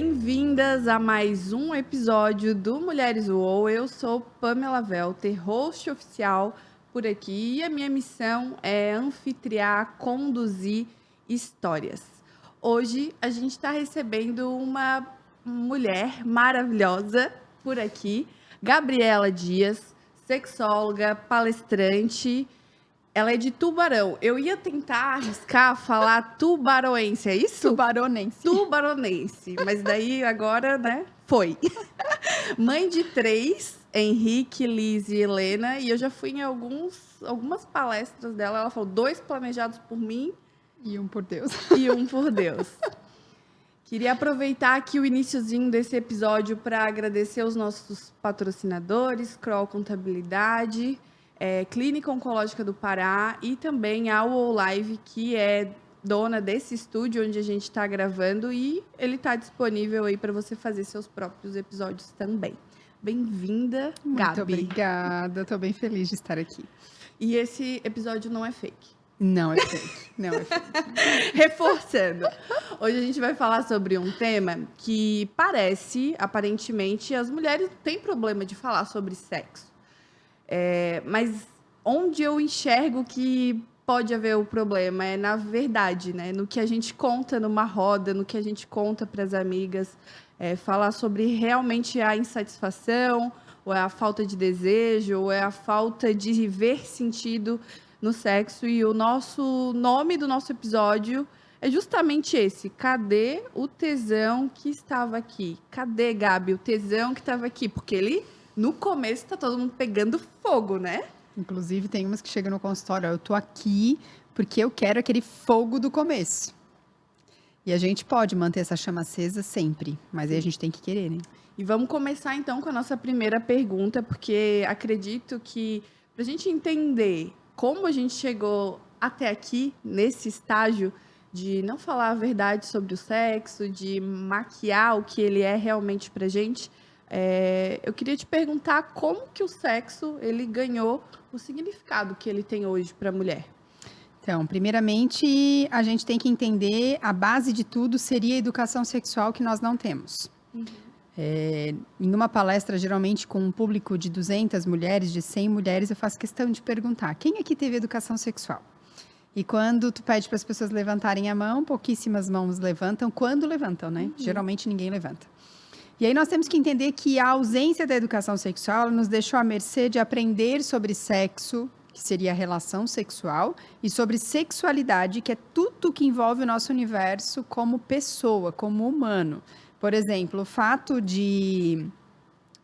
Bem-vindas a mais um episódio do Mulheres UOL. Eu sou Pamela Welter, host oficial por aqui, e a minha missão é anfitriar, conduzir histórias. Hoje a gente está recebendo uma mulher maravilhosa por aqui, Gabriela Dias, sexóloga, palestrante. Ela é de Tubarão. Eu ia tentar arriscar falar tubaroense, é isso? Tubaronense. Tubaronense. Mas daí agora, né, foi. Mãe de 3, Henrique, Liz e Helena. E eu já fui em algumas palestras dela. Ela falou 2 planejados por mim. E um por Deus. E um por Deus. Queria aproveitar aqui o iniciozinho desse episódio para agradecer os nossos patrocinadores, Kroll Contabilidade, Clínica Oncológica do Pará e também a UOL Live, que é dona desse estúdio onde a gente está gravando, e ele está disponível aí para você fazer seus próprios episódios também. Bem-vinda, Gabi. Muito obrigada, estou bem feliz de estar aqui. E esse episódio não é fake. Não é fake, não é fake. Reforçando. Hoje a gente vai falar sobre um tema que aparentemente, as mulheres não têm problema de falar sobre sexo. Mas onde eu enxergo que pode haver o problema é na verdade, né? No que a gente conta numa roda, no que a gente conta para as amigas, falar sobre realmente a insatisfação, ou é a falta de desejo, ou é a falta de ver sentido no sexo. E o nome do nosso episódio é justamente esse: cadê o tesão que estava aqui? Cadê, Gabi, o tesão que estava aqui? Porque ele, no começo, tá todo mundo pegando fogo, né? Inclusive, tem umas que chegam no consultório, eu tô aqui porque eu quero aquele fogo do começo. E a gente pode manter essa chama acesa sempre, mas aí a gente tem que querer, né? E vamos começar, então, com a nossa primeira pergunta, porque acredito que, pra gente entender como a gente chegou até aqui, nesse estágio de não falar a verdade sobre o sexo, de maquiar o que ele é realmente pra gente, eu queria te perguntar como que o sexo ele ganhou o significado que ele tem hoje para a mulher. Então, primeiramente, a gente tem que entender, a base de tudo seria a educação sexual que nós não temos. Uhum. Em uma palestra, geralmente com um público de 200 mulheres, de 100 mulheres, eu faço questão de perguntar: quem aqui teve educação sexual? E quando tu pede para as pessoas levantarem a mão, pouquíssimas mãos levantam, quando levantam, né? Uhum. Geralmente ninguém levanta. E aí nós temos que entender que a ausência da educação sexual nos deixou à mercê de aprender sobre sexo, que seria a relação sexual, e sobre sexualidade, que é tudo que envolve o nosso universo como pessoa, como humano. Por exemplo, o fato de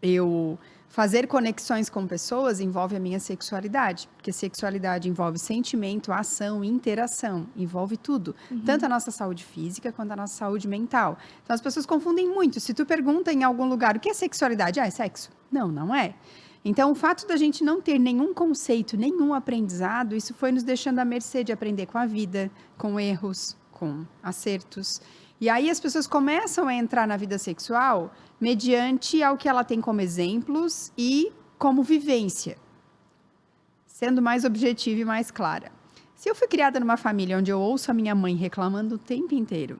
eu fazer conexões com pessoas envolve a minha sexualidade, porque sexualidade envolve sentimento, ação, interação, envolve tudo, tanto a nossa saúde física quanto a nossa saúde mental. Então as pessoas confundem muito. Se tu pergunta em algum lugar o que é sexualidade, é sexo? Não, não é. Então o fato da gente não ter nenhum conceito, nenhum aprendizado, isso foi nos deixando à mercê de aprender com a vida, com erros, com acertos. E aí as pessoas começam a entrar na vida sexual mediante ao que ela tem como exemplos e como vivência, sendo mais objetiva e mais clara. Se eu fui criada numa família onde eu ouço a minha mãe reclamando o tempo inteiro: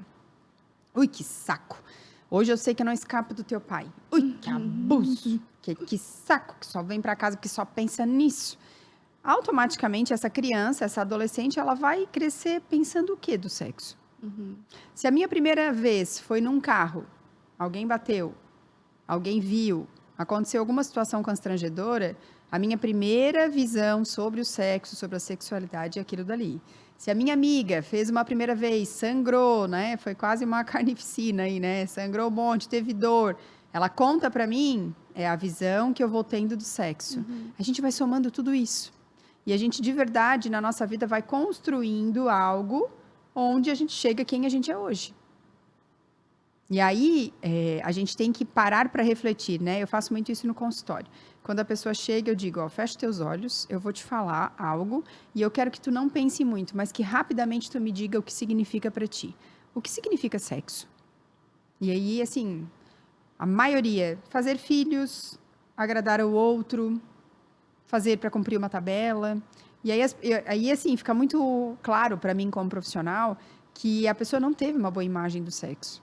ui, que saco, hoje eu sei que eu não escapo do teu pai, ui, que abuso, que saco, que só vem para casa porque só pensa nisso. Automaticamente essa criança, essa adolescente, ela vai crescer pensando o quê do sexo? Se a minha primeira vez foi num carro, alguém bateu, alguém viu, aconteceu alguma situação constrangedora, a minha primeira visão sobre o sexo, sobre a sexualidade é aquilo dali. Se a minha amiga fez uma primeira vez, sangrou, né? Foi quase uma carnificina aí, né? Sangrou um monte, teve dor. Ela conta pra mim, é a visão que eu vou tendo do sexo. A gente vai somando tudo isso. E a gente, de verdade, na nossa vida, vai construindo algo onde a gente chega quem a gente é hoje. E aí, a gente tem que parar para refletir, né? Eu faço muito isso no consultório. Quando a pessoa chega, eu digo: ó, fecha teus olhos, eu vou te falar algo e eu quero que tu não pense muito, mas que rapidamente tu me diga o que significa para ti. O que significa sexo? E aí, assim, a maioria, fazer filhos, agradar ao outro, fazer para cumprir uma tabela. E aí, assim, fica muito claro para mim como profissional que a pessoa não teve uma boa imagem do sexo.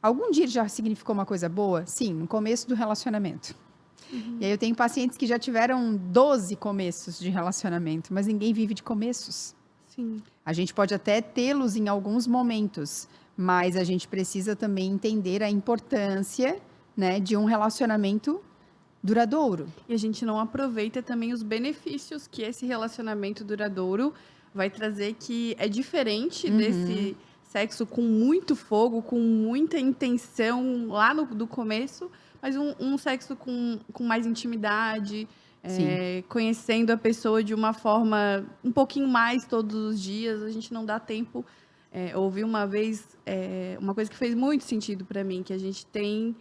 Algum dia já significou uma coisa boa? Sim, no começo do relacionamento. E aí eu tenho pacientes que já tiveram 12 começos de relacionamento, mas ninguém vive de começos. Sim. A gente pode até tê-los em alguns momentos, mas a gente precisa também entender a importância, né, de um relacionamento duradouro. E a gente não aproveita também os benefícios que esse relacionamento duradouro vai trazer, que é diferente desse sexo com muito fogo, com muita intenção lá do começo, mas um sexo com mais intimidade, conhecendo a pessoa de uma forma um pouquinho mais todos os dias. A gente não dá tempo. Eu ouvi uma vez uma coisa que fez muito sentido para mim, que a gente tem,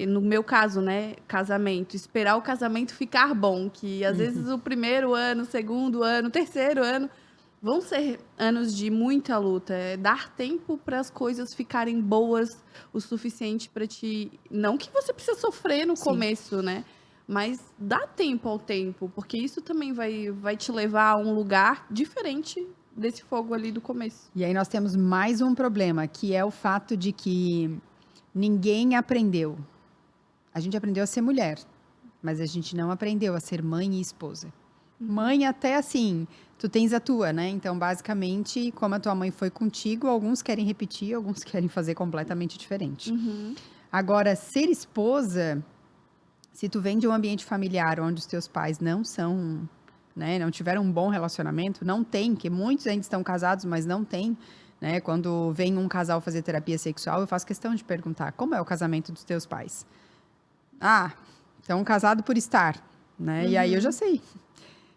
no meu caso, né, casamento, esperar o casamento ficar bom, que às vezes o primeiro ano, o segundo ano, o terceiro ano vão ser anos de muita luta. É dar tempo para as coisas ficarem boas o suficiente para te... Não que você precisa sofrer no começo, né? Mas dá tempo ao tempo, porque isso também vai te levar a um lugar diferente desse fogo ali do começo. E aí nós temos mais um problema, que é o fato de que ninguém aprendeu. A gente aprendeu a ser mulher, mas a gente não aprendeu a ser mãe e esposa. Mãe até assim, tu tens a tua, né? Então, basicamente, como a tua mãe foi contigo, alguns querem repetir, alguns querem fazer completamente diferente. Agora, ser esposa, se tu vem de um ambiente familiar onde os teus pais não são, né, não tiveram um bom relacionamento, não tem, que muitos ainda estão casados, mas não tem, né? Quando vem um casal fazer terapia sexual, eu faço questão de perguntar, como é o casamento dos teus pais? Ah, estão casados por estar, né? E aí eu já sei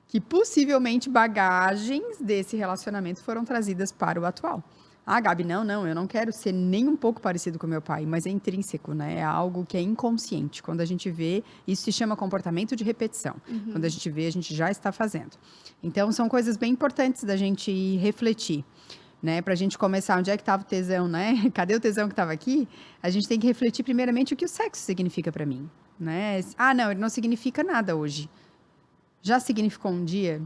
que possivelmente bagagens desse relacionamento foram trazidas para o atual. Ah, Gabi, não, eu não quero ser nem um pouco parecido com meu pai, mas é intrínseco, né? É algo que é inconsciente. Quando a gente vê, isso se chama comportamento de repetição. Quando a gente vê, a gente já está fazendo. Então, são coisas bem importantes da gente refletir, né? Para a gente começar, onde é que estava o tesão, né? Cadê o tesão que estava aqui? A gente tem que refletir primeiramente o que o sexo significa para mim, né? Ah, não, ele não significa nada hoje. Já significou um dia?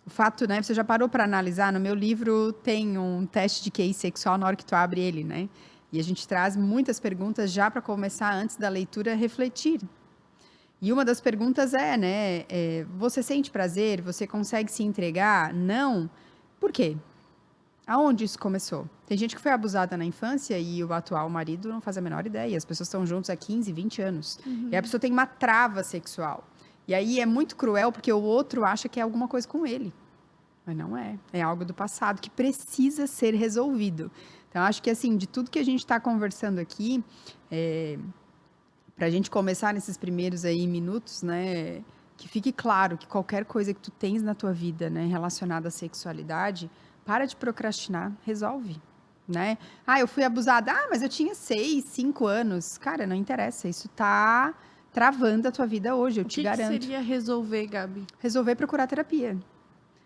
O fato, né? Você já parou para analisar? No meu livro tem um teste de QI sexual na hora que tu abre ele, né? E a gente traz muitas perguntas já para começar, antes da leitura, refletir. E uma das perguntas né? Você sente prazer? Você consegue se entregar? Não. Por quê? Aonde isso começou? Tem gente que foi abusada na infância e o atual marido não faz a menor ideia. As pessoas estão juntos há 15, 20 anos. E a pessoa tem uma trava sexual. E aí é muito cruel porque o outro acha que é alguma coisa com ele. Mas não é. É algo do passado que precisa ser resolvido. Então, acho que assim, de tudo que a gente está conversando aqui, para a gente começar nesses primeiros aí minutos, né, que fique claro que qualquer coisa que tu tens na tua vida, né, relacionada à sexualidade, para de procrastinar, resolve. Né? Ah, eu fui abusada. Ah, mas eu tinha 6, 5 anos. Cara, não interessa. Isso tá travando a tua vida hoje, eu te garanto. O que seria resolver, Gabi? Resolver procurar terapia.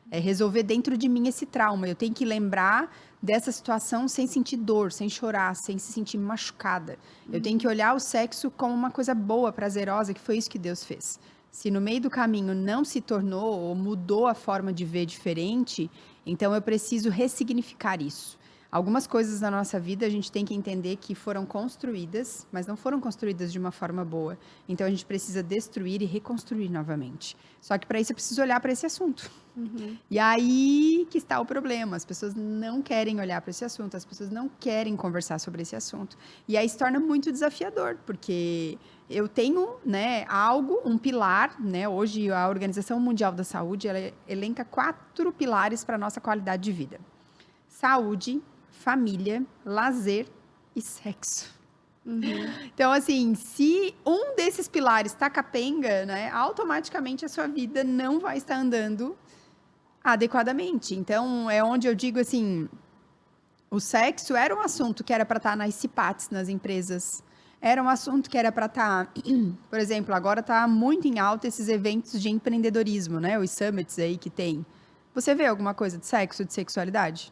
É resolver dentro de mim esse trauma. Eu tenho que lembrar dessa situação sem sentir dor, sem chorar, sem se sentir machucada. Eu tenho que olhar o sexo como uma coisa boa, prazerosa, que foi isso que Deus fez. Se no meio do caminho não se tornou ou mudou a forma de ver diferente, então eu preciso ressignificar isso. Algumas coisas na nossa vida a gente tem que entender que foram construídas, mas não foram construídas de uma forma boa. Então a gente precisa destruir e reconstruir novamente. Só que para isso eu preciso olhar para esse assunto. E aí que está o problema. As pessoas não querem olhar para esse assunto, as pessoas não querem conversar sobre esse assunto. E aí se torna muito desafiador, porque eu tenho, né, algo, um pilar, né? Hoje a Organização Mundial da Saúde, ela elenca 4 pilares para a nossa qualidade de vida: saúde, família, lazer e sexo. Então, assim, se um desses pilares está capenga, né, automaticamente a sua vida não vai estar andando adequadamente. Então, é onde eu digo assim, o sexo era um assunto que era para estar nas CIPATs, nas empresas. Era um assunto que era para estar, por exemplo, agora está muito em alta esses eventos de empreendedorismo, né, os summits aí que tem. Você vê alguma coisa de sexo, de sexualidade?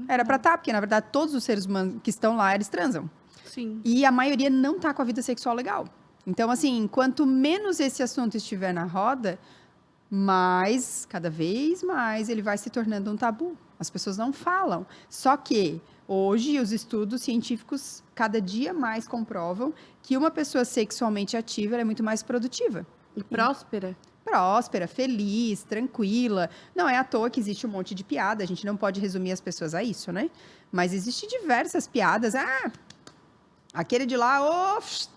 Era para estar, porque na verdade todos os seres humanos que estão lá, eles transam. Sim. E a maioria não está com a vida sexual legal. Então, assim, quanto menos esse assunto estiver na roda, mais, cada vez mais, ele vai se tornando um tabu. As pessoas não falam. Só que Hoje, os estudos científicos cada dia mais comprovam que uma pessoa sexualmente ativa ela é muito mais produtiva. E próspera. Próspera, feliz, tranquila. Não é à toa que existe um monte de piada, a gente não pode resumir as pessoas a isso, né? Mas existem diversas piadas. Aquele de lá,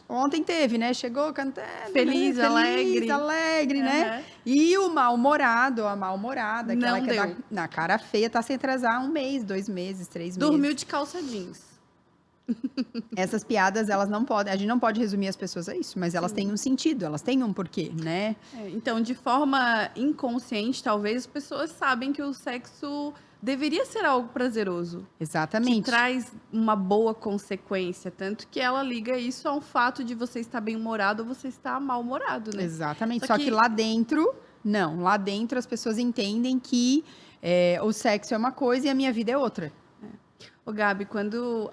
ontem teve, né? Chegou cantando. Feliz, alegre, né? E o mal-humorado, a mal-humorada, aquela Não que deu. na cara feia, tá sem atrasar 1 mês, 2 meses, 3 meses. Dormiu de calça jeans. Essas piadas, elas não podem, a gente não pode resumir as pessoas a isso, mas elas têm um sentido, elas têm um porquê, né? Então, de forma inconsciente, talvez as pessoas sabem que o sexo deveria ser algo prazeroso. Exatamente. Que traz uma boa consequência. Tanto que ela liga isso ao fato de você estar bem-humorado ou você estar mal-humorado, né? Exatamente. Só que lá dentro, não. Lá dentro as pessoas entendem que o sexo é uma coisa e a minha vida é outra. Ô, Gabi, quando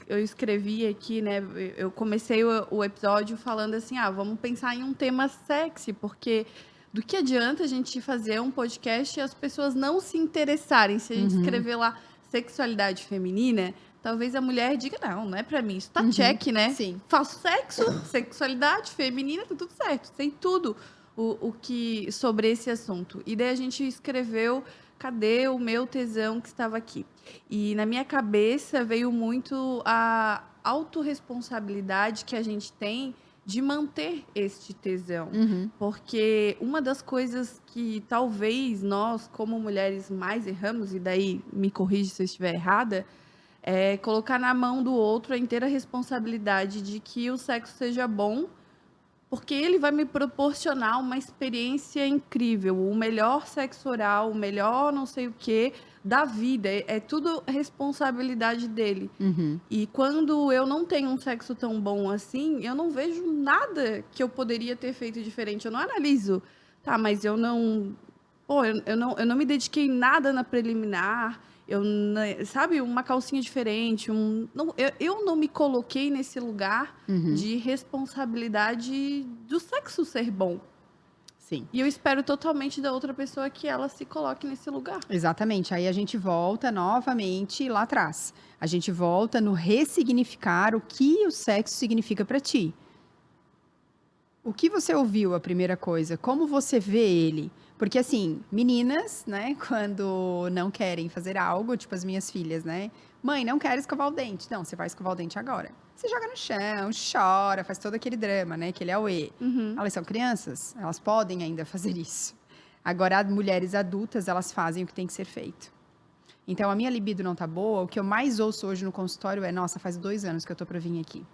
eu escrevi aqui, né, eu comecei o episódio falando assim, vamos pensar em um tema sexy, porque do que adianta a gente fazer um podcast e as pessoas não se interessarem? Se a gente escrever lá sexualidade feminina, talvez a mulher diga, não é pra mim, isso tá check, né? Sim. Faço sexo, sexualidade feminina, tá tudo certo, sei tudo o que sobre esse assunto. E daí a gente escreveu, cadê o meu tesão que estava aqui? E na minha cabeça veio muito a autorresponsabilidade que a gente tem de manter este tesão. Porque uma das coisas que talvez nós, como mulheres, mais erramos, e daí me corrige se eu estiver errada, é colocar na mão do outro a inteira responsabilidade de que o sexo seja bom, porque ele vai me proporcionar uma experiência incrível, o melhor sexo oral, o melhor não sei o quê da vida. É tudo responsabilidade dele. E quando eu não tenho um sexo tão bom assim, eu não vejo nada que eu poderia ter feito diferente. Eu não analiso, mas eu não... eu não me dediquei nada na preliminar, sabe, uma calcinha diferente, eu não me coloquei nesse lugar de responsabilidade do sexo ser bom. Sim. E eu espero totalmente da outra pessoa que ela se coloque nesse lugar. Exatamente. Aí a gente volta novamente lá atrás. A gente volta no ressignificar o que o sexo significa para ti. O que você ouviu, a primeira coisa? Como você vê ele? Porque, assim, meninas, né, quando não querem fazer algo, tipo as minhas filhas, né? Mãe, não quero escovar o dente. Não, você vai escovar o dente agora. Você joga no chão, chora, faz todo aquele drama, né? Aquele auê. Elas são crianças, elas podem ainda fazer isso. Agora, as mulheres adultas, elas fazem o que tem que ser feito. Então, a minha libido não tá boa, o que eu mais ouço hoje no consultório é, nossa, faz 2 anos que eu tô pra vir aqui.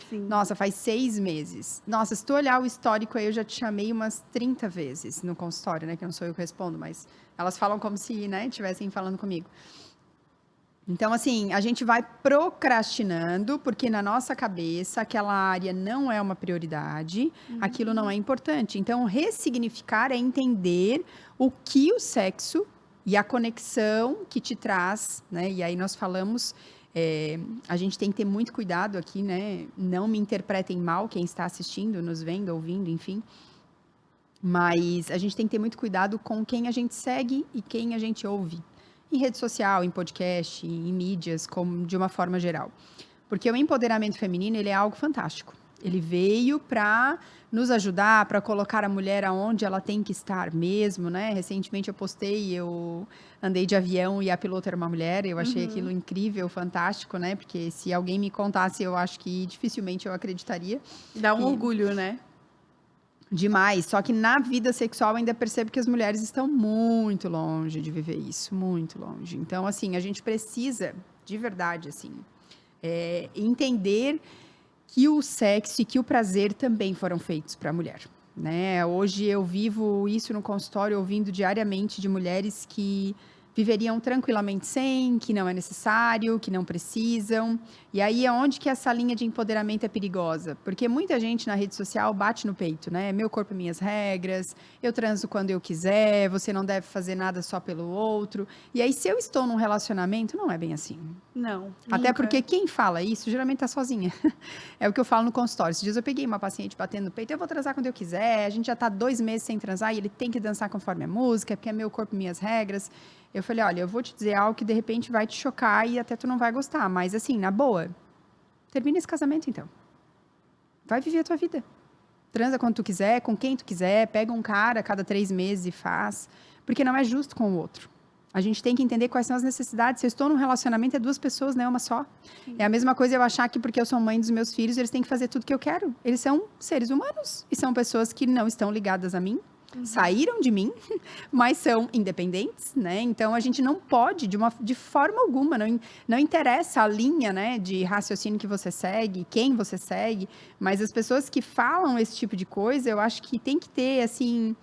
Sim. Nossa, faz 6 meses. Nossa, se tu olhar o histórico aí, eu já te chamei umas 30 vezes no consultório, né? Que não sou eu que respondo, mas elas falam como se, né, estivessem falando comigo. Então, assim, a gente vai procrastinando, porque na nossa cabeça aquela área não é uma prioridade, aquilo não é importante. Então, ressignificar é entender o que o sexo e a conexão que te traz, né? E aí nós falamos... a gente tem que ter muito cuidado aqui, né? Não me interpretem mal quem está assistindo, nos vendo, ouvindo, enfim. Mas a gente tem que ter muito cuidado com quem a gente segue e quem a gente ouve. Em rede social, em podcast, em mídias, como de uma forma geral. Porque o empoderamento feminino, ele é algo fantástico. Ele veio para nos ajudar, para colocar a mulher aonde ela tem que estar mesmo, né? Recentemente eu postei, eu andei de avião e a piloto era uma mulher, eu achei aquilo incrível, fantástico, né? Porque se alguém me contasse, eu acho que dificilmente eu acreditaria. Dá um orgulho, né? Demais, só que na vida sexual eu ainda percebo que as mulheres estão muito longe de viver isso, muito longe. Então, assim, a gente precisa, de verdade, assim, entender que o sexo e que o prazer também foram feitos para a mulher, né? Hoje eu vivo isso no consultório, ouvindo diariamente de mulheres que viveriam tranquilamente sem, que não é necessário, que não precisam. E aí é onde que essa linha de empoderamento é perigosa. Porque muita gente na rede social bate no peito, né? Meu corpo, minhas regras, eu transo quando eu quiser, você não deve fazer nada só pelo outro. E aí, se eu estou num relacionamento, não é bem assim. Não, Até nunca. porque quem fala isso, geralmente tá sozinha. É o que eu falo no consultório. Esses dias eu peguei uma paciente batendo no peito, eu vou transar quando eu quiser, a gente já tá 2 meses sem transar e ele tem que dançar conforme a música, porque é meu corpo, minhas regras. Eu falei, olha, eu vou te dizer algo que de repente vai te chocar e até tu não vai gostar. Mas assim, na boa, termina esse casamento então. Vai viver a tua vida. Transa quando tu quiser, com quem tu quiser, pega um cara a cada 3 meses e faz. Porque não é justo com o outro. A gente tem que entender quais são as necessidades. Se eu estou num relacionamento, é 2 pessoas, não é uma só. Sim. É a mesma coisa eu achar que porque eu sou mãe dos meus filhos, eles têm que fazer tudo que eu quero. Eles são seres humanos. E são pessoas que não estão ligadas a mim. Saíram de mim, mas são independentes, né? Então, a gente não pode, de forma alguma, não interessa a linha, né, de raciocínio que você segue, quem você segue, mas as pessoas que falam esse tipo de coisa, eu acho que tem que ter, assim,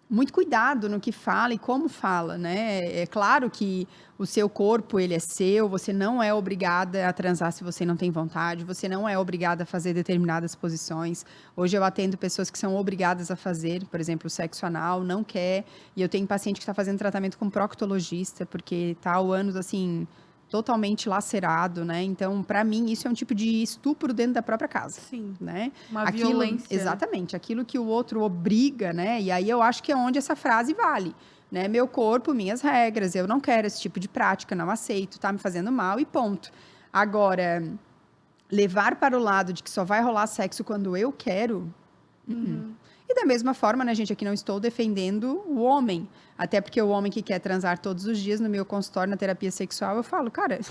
muito cuidado no que fala e como fala, né? É claro que o seu corpo, ele é seu, você não é obrigada a transar se você não tem vontade, você não é obrigada a fazer determinadas posições. Hoje eu atendo pessoas que são obrigadas a fazer, por exemplo, o sexo anal, não quer, e eu tenho paciente que está fazendo tratamento com proctologista, porque está o ânus, assim, totalmente lacerado, né? Então, para mim, isso é um tipo de estupro dentro da própria casa. Sim. Né? Uma violência. Exatamente. Aquilo que o outro obriga, né? E aí eu acho que é onde essa frase vale. Né? Meu corpo, minhas regras. Eu não quero esse tipo de prática, não aceito, tá me fazendo mal e ponto. Agora, levar para o lado de que só vai rolar sexo quando eu quero... E da mesma forma, né, gente, aqui não estou defendendo o homem. Até porque o homem que quer transar todos os dias no meu consultório, na terapia sexual, eu falo, cara,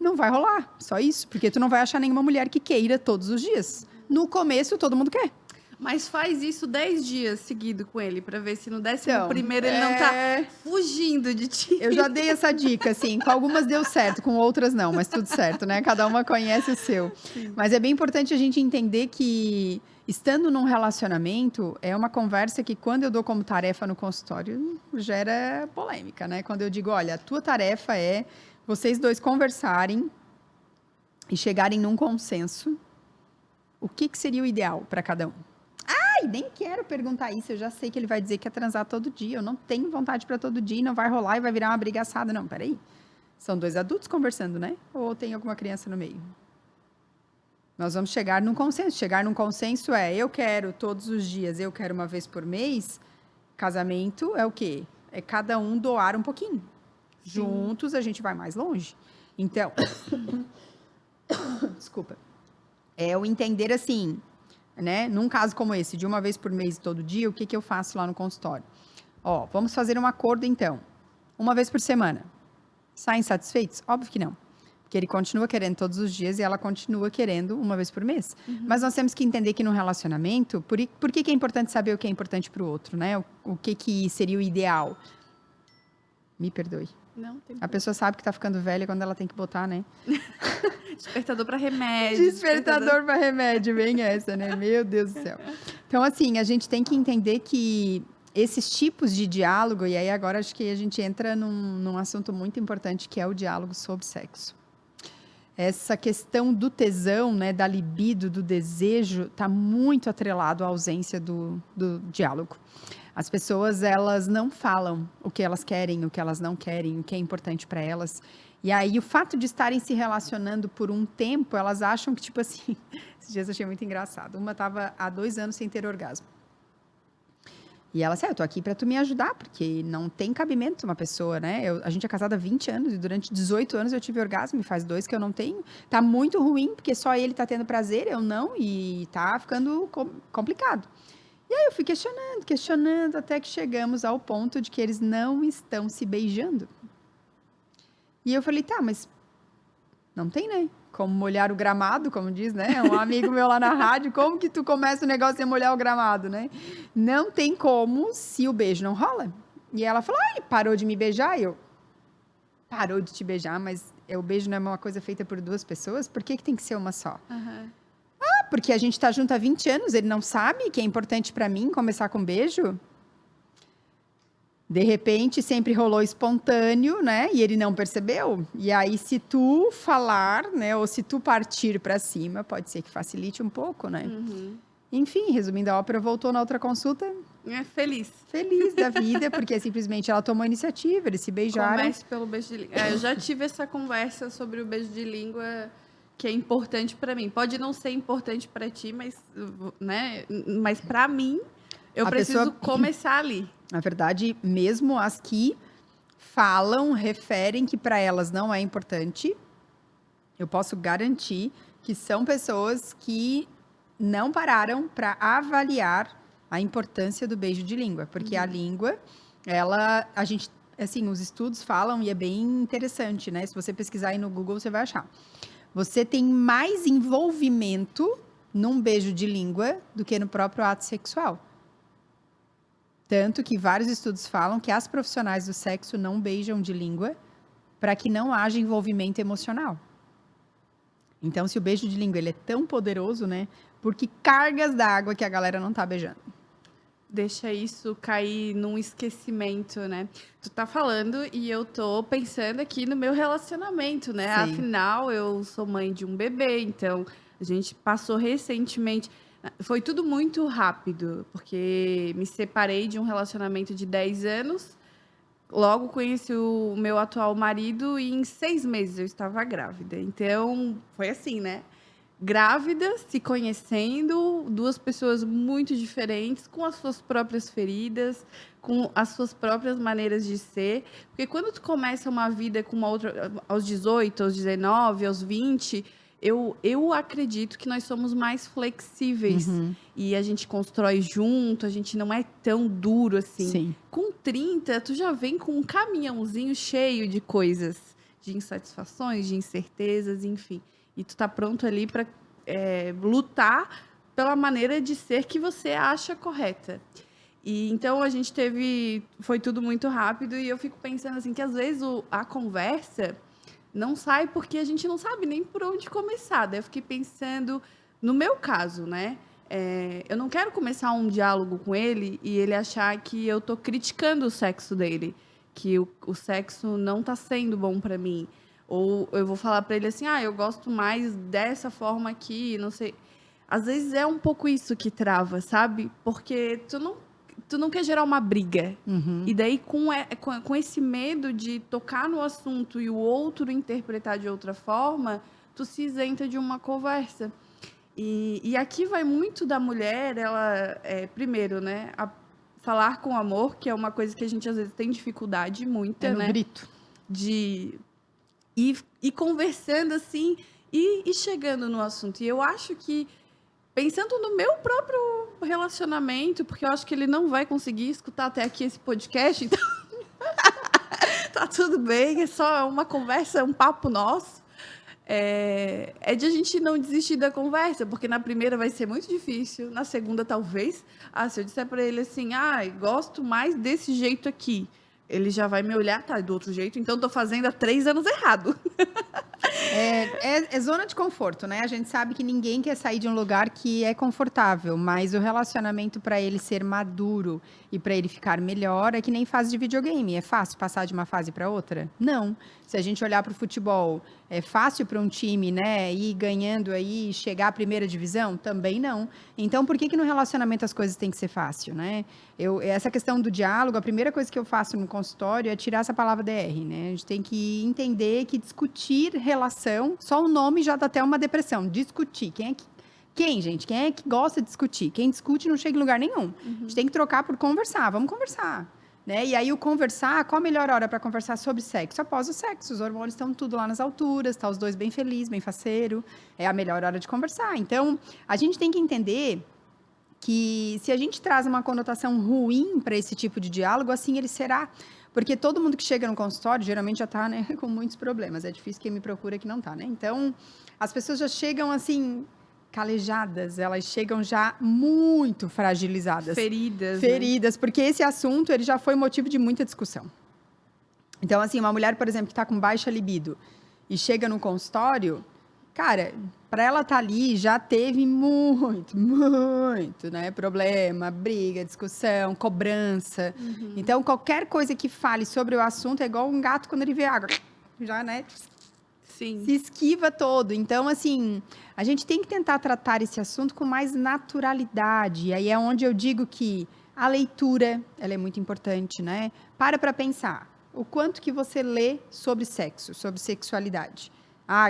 não vai rolar, só isso. Porque tu não vai achar nenhuma mulher que queira todos os dias. No começo, todo mundo quer. Mas faz isso 10 dias seguido com ele, pra ver se no 11º ele não tá fugindo de ti. Eu já dei essa dica, assim, com algumas deu certo, com outras não, mas tudo certo, né? Cada uma conhece o seu. Sim. Mas é bem importante a gente entender que, estando num relacionamento, é uma conversa que, quando eu dou como tarefa no consultório, gera polêmica, né? Quando eu digo, olha, a tua tarefa é vocês 2 conversarem e chegarem num consenso, o que seria o ideal para cada um? Nem quero perguntar isso, eu já sei que ele vai dizer que é transar todo dia, eu não tenho vontade para todo dia, não vai rolar e vai virar uma brigaçada. Não, peraí, são 2 adultos conversando, né? Ou tem alguma criança no meio? Nós vamos chegar num consenso é, eu quero todos os dias, eu quero uma vez por mês. Casamento é o quê? É cada um doar um pouquinho. Sim. Juntos a gente vai mais longe. Então, desculpa, é o entender assim... Né? Num caso como esse, de uma vez por mês todo dia, o que eu faço lá no consultório? Ó, vamos fazer um acordo então. Uma vez por semana. Saem satisfeitos? Óbvio que não. Porque ele continua querendo todos os dias e ela continua querendo uma vez por mês. Mas nós temos que entender que no relacionamento, por que é importante saber o que é importante para o outro, né? O que seria o ideal? Me perdoe. Não, tem a pessoa sabe que tá ficando velha quando ela tem que botar, né? Despertador para remédio. Despertador para remédio, bem essa, né? Meu Deus do céu. Então, assim, a gente tem que entender que esses tipos de diálogo, e aí agora acho que a gente entra num assunto muito importante, que é o diálogo sobre sexo. Essa questão do tesão, né, da libido, do desejo, está muito atrelado à ausência do diálogo. As pessoas, elas não falam o que elas querem, o que elas não querem, o que é importante para elas. E aí, o fato de estarem se relacionando por um tempo, elas acham que, tipo assim... Esses dias eu achei muito engraçado. Uma estava há 2 anos sem ter orgasmo. E ela disse, eu tô aqui para tu me ajudar, porque não tem cabimento uma pessoa, né? A gente é casada há 20 anos e durante 18 anos eu tive orgasmo, e faz 2 que eu não tenho. Tá muito ruim, porque só ele tá tendo prazer, eu não, e tá ficando complicado. E aí eu fui questionando, até que chegamos ao ponto de que eles não estão se beijando. E eu falei, tá, mas não tem, né? Como molhar o gramado, como diz, né? Um amigo meu lá na rádio, como que tu começa o negócio sem molhar o gramado, né? Não tem como se o beijo não rola. E ela falou, ele parou de me beijar? Parou de te beijar, mas o beijo não é uma coisa feita por 2 pessoas? Por que tem que ser uma só? Porque a gente tá junto há 20 anos, ele não sabe que é importante para mim começar com beijo? De repente, sempre rolou espontâneo, né? E ele não percebeu. E aí, se tu falar, né? Ou se tu partir para cima, pode ser que facilite um pouco, né? Enfim, resumindo, a ópera voltou na outra consulta. Feliz. Feliz da vida, porque simplesmente ela tomou a iniciativa, eles se beijaram. Comece pelo beijo de língua. Eu já tive essa conversa sobre o beijo de língua, que é importante para mim. Pode não ser importante para ti, mas, né? Mas para mim, eu preciso começar ali. Na verdade, mesmo as que falam, referem que para elas não é importante, eu posso garantir que são pessoas que não pararam para avaliar a importância do beijo de língua, porque a língua, a gente, assim, os estudos falam e é bem interessante, né? Se você pesquisar aí no Google, você vai achar. Você tem mais envolvimento num beijo de língua do que no próprio ato sexual. Tanto que vários estudos falam que as profissionais do sexo não beijam de língua para que não haja envolvimento emocional. Então, se o beijo de língua ele é tão poderoso, né? Porque cargas d'água que a galera não tá beijando. Deixa isso cair num esquecimento, né? Tu tá falando e eu tô pensando aqui no meu relacionamento, né? Sim. Afinal, eu sou mãe de um bebê, então a gente passou recentemente. Foi tudo muito rápido, porque me separei de um relacionamento de 10 anos. Logo conheci o meu atual marido e em 6 meses eu estava grávida. Então, foi assim, né? Grávida, se conhecendo, duas pessoas muito diferentes, com as suas próprias feridas, com as suas próprias maneiras de ser. Porque quando tu começa uma vida com uma outra, aos 18, aos 19, aos 20, eu acredito que nós somos mais flexíveis. E a gente constrói junto, a gente não é tão duro assim. Sim. Com 30, tu já vem com um caminhãozinho cheio de coisas, de insatisfações, de incertezas, enfim. E tu tá pronto ali para lutar pela maneira de ser que você acha correta. E então a gente foi tudo muito rápido e eu fico pensando assim que às vezes a conversa não sai porque a gente não sabe nem por onde começar. Daí eu fiquei pensando, no meu caso, né? Eu não quero começar um diálogo com ele e ele achar que eu tô criticando o sexo dele, que o sexo não tá sendo bom para mim. Ou eu vou falar para ele assim, eu gosto mais dessa forma aqui, não sei. Às vezes é um pouco isso que trava, sabe? Porque tu não quer gerar uma briga. E daí, com esse medo de tocar no assunto e o outro interpretar de outra forma, tu se isenta de uma conversa. E aqui vai muito da mulher, ela, primeiro, né? Falar com amor, que é uma coisa que a gente às vezes tem dificuldade muita, no né? grito. De ir conversando assim e chegando no assunto. E eu acho que, pensando no meu próprio relacionamento, porque eu acho que ele não vai conseguir escutar até aqui esse podcast, então tá tudo bem, é só uma conversa, um papo nosso. É de a gente não desistir da conversa, porque na primeira vai ser muito difícil, na segunda talvez. Se eu disser para ele assim, gosto mais desse jeito aqui, ele já vai me olhar, tá, do outro jeito, então tô fazendo há 3 anos errado. É zona de conforto, né? A gente sabe que ninguém quer sair de um lugar que é confortável, mas o relacionamento para ele ser maduro e para ele ficar melhor é que nem fase de videogame. É fácil passar de uma fase para outra? Não. Se a gente olhar para o futebol, é fácil para um time, né, ir ganhando aí, chegar à primeira divisão? Também não. Então, por que no relacionamento as coisas têm que ser fácil, né? Essa questão do diálogo, a primeira coisa que eu faço no consultório é tirar essa palavra DR, né? A gente tem que entender que discutir relação, só o nome já dá até uma depressão. Discutir. Quem, gente? Quem é que gosta de discutir? Quem discute não chega em lugar nenhum. A gente tem que trocar por conversar. Vamos conversar. Né? E aí, qual a melhor hora para conversar sobre sexo? Após o sexo. Os hormônios estão tudo lá nas alturas, tá os dois bem felizes, bem faceiro. É a melhor hora de conversar. Então, a gente tem que entender que se a gente traz uma conotação ruim para esse tipo de diálogo, assim ele será. Porque todo mundo que chega no consultório, geralmente já está, né, com muitos problemas. É difícil quem me procura que não está, né? Então, as pessoas já chegam, assim, calejadas. Elas chegam já muito fragilizadas. Feridas, né? Porque esse assunto, ele já foi motivo de muita discussão. Então, assim, uma mulher, por exemplo, que está com baixa libido e chega no consultório, cara, para ela estar ali, já teve muito, né? Problema, briga, discussão, cobrança. Então, qualquer coisa que fale sobre o assunto é igual um gato quando ele vê água. Já, né? Sim. Se esquiva todo. Então, assim, a gente tem que tentar tratar esse assunto com mais naturalidade. E aí é onde eu digo que a leitura, ela é muito importante, né? Para pensar. O quanto que você lê sobre sexo, sobre sexualidade.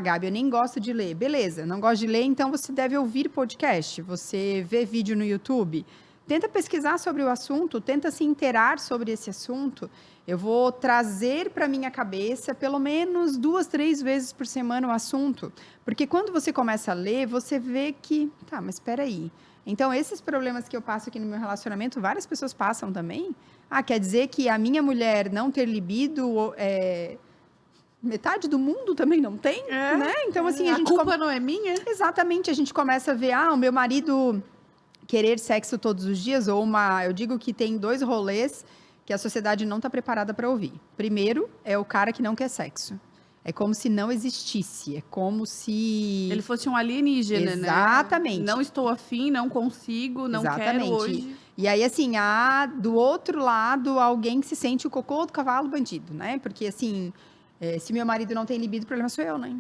Gabi, eu nem gosto de ler. Beleza, não gosto de ler, então você deve ouvir podcast, você vê vídeo no YouTube. Tenta pesquisar sobre o assunto, tenta se inteirar sobre esse assunto. Eu vou trazer para minha cabeça pelo menos 2, 3 vezes por semana o assunto. Porque quando você começa a ler, você vê que, tá, mas espera aí. Então, esses problemas que eu passo aqui no meu relacionamento, várias pessoas passam também. Ah, quer dizer que a minha mulher não ter libido, metade do mundo também não tem, né? Então, assim, a culpa não é minha? Exatamente, a gente começa a ver, o meu marido querer sexo todos os dias, ou eu digo que tem 2 rolês que a sociedade não está preparada para ouvir. Primeiro, é o cara que não quer sexo. É como se não existisse, é como se... Ele fosse um alienígena, né? Exatamente. Não estou afim, não consigo, não quero hoje. E aí, assim, há do outro lado alguém que se sente o cocô do cavalo bandido, né? Porque, assim, se meu marido não tem libido, o problema sou eu, né?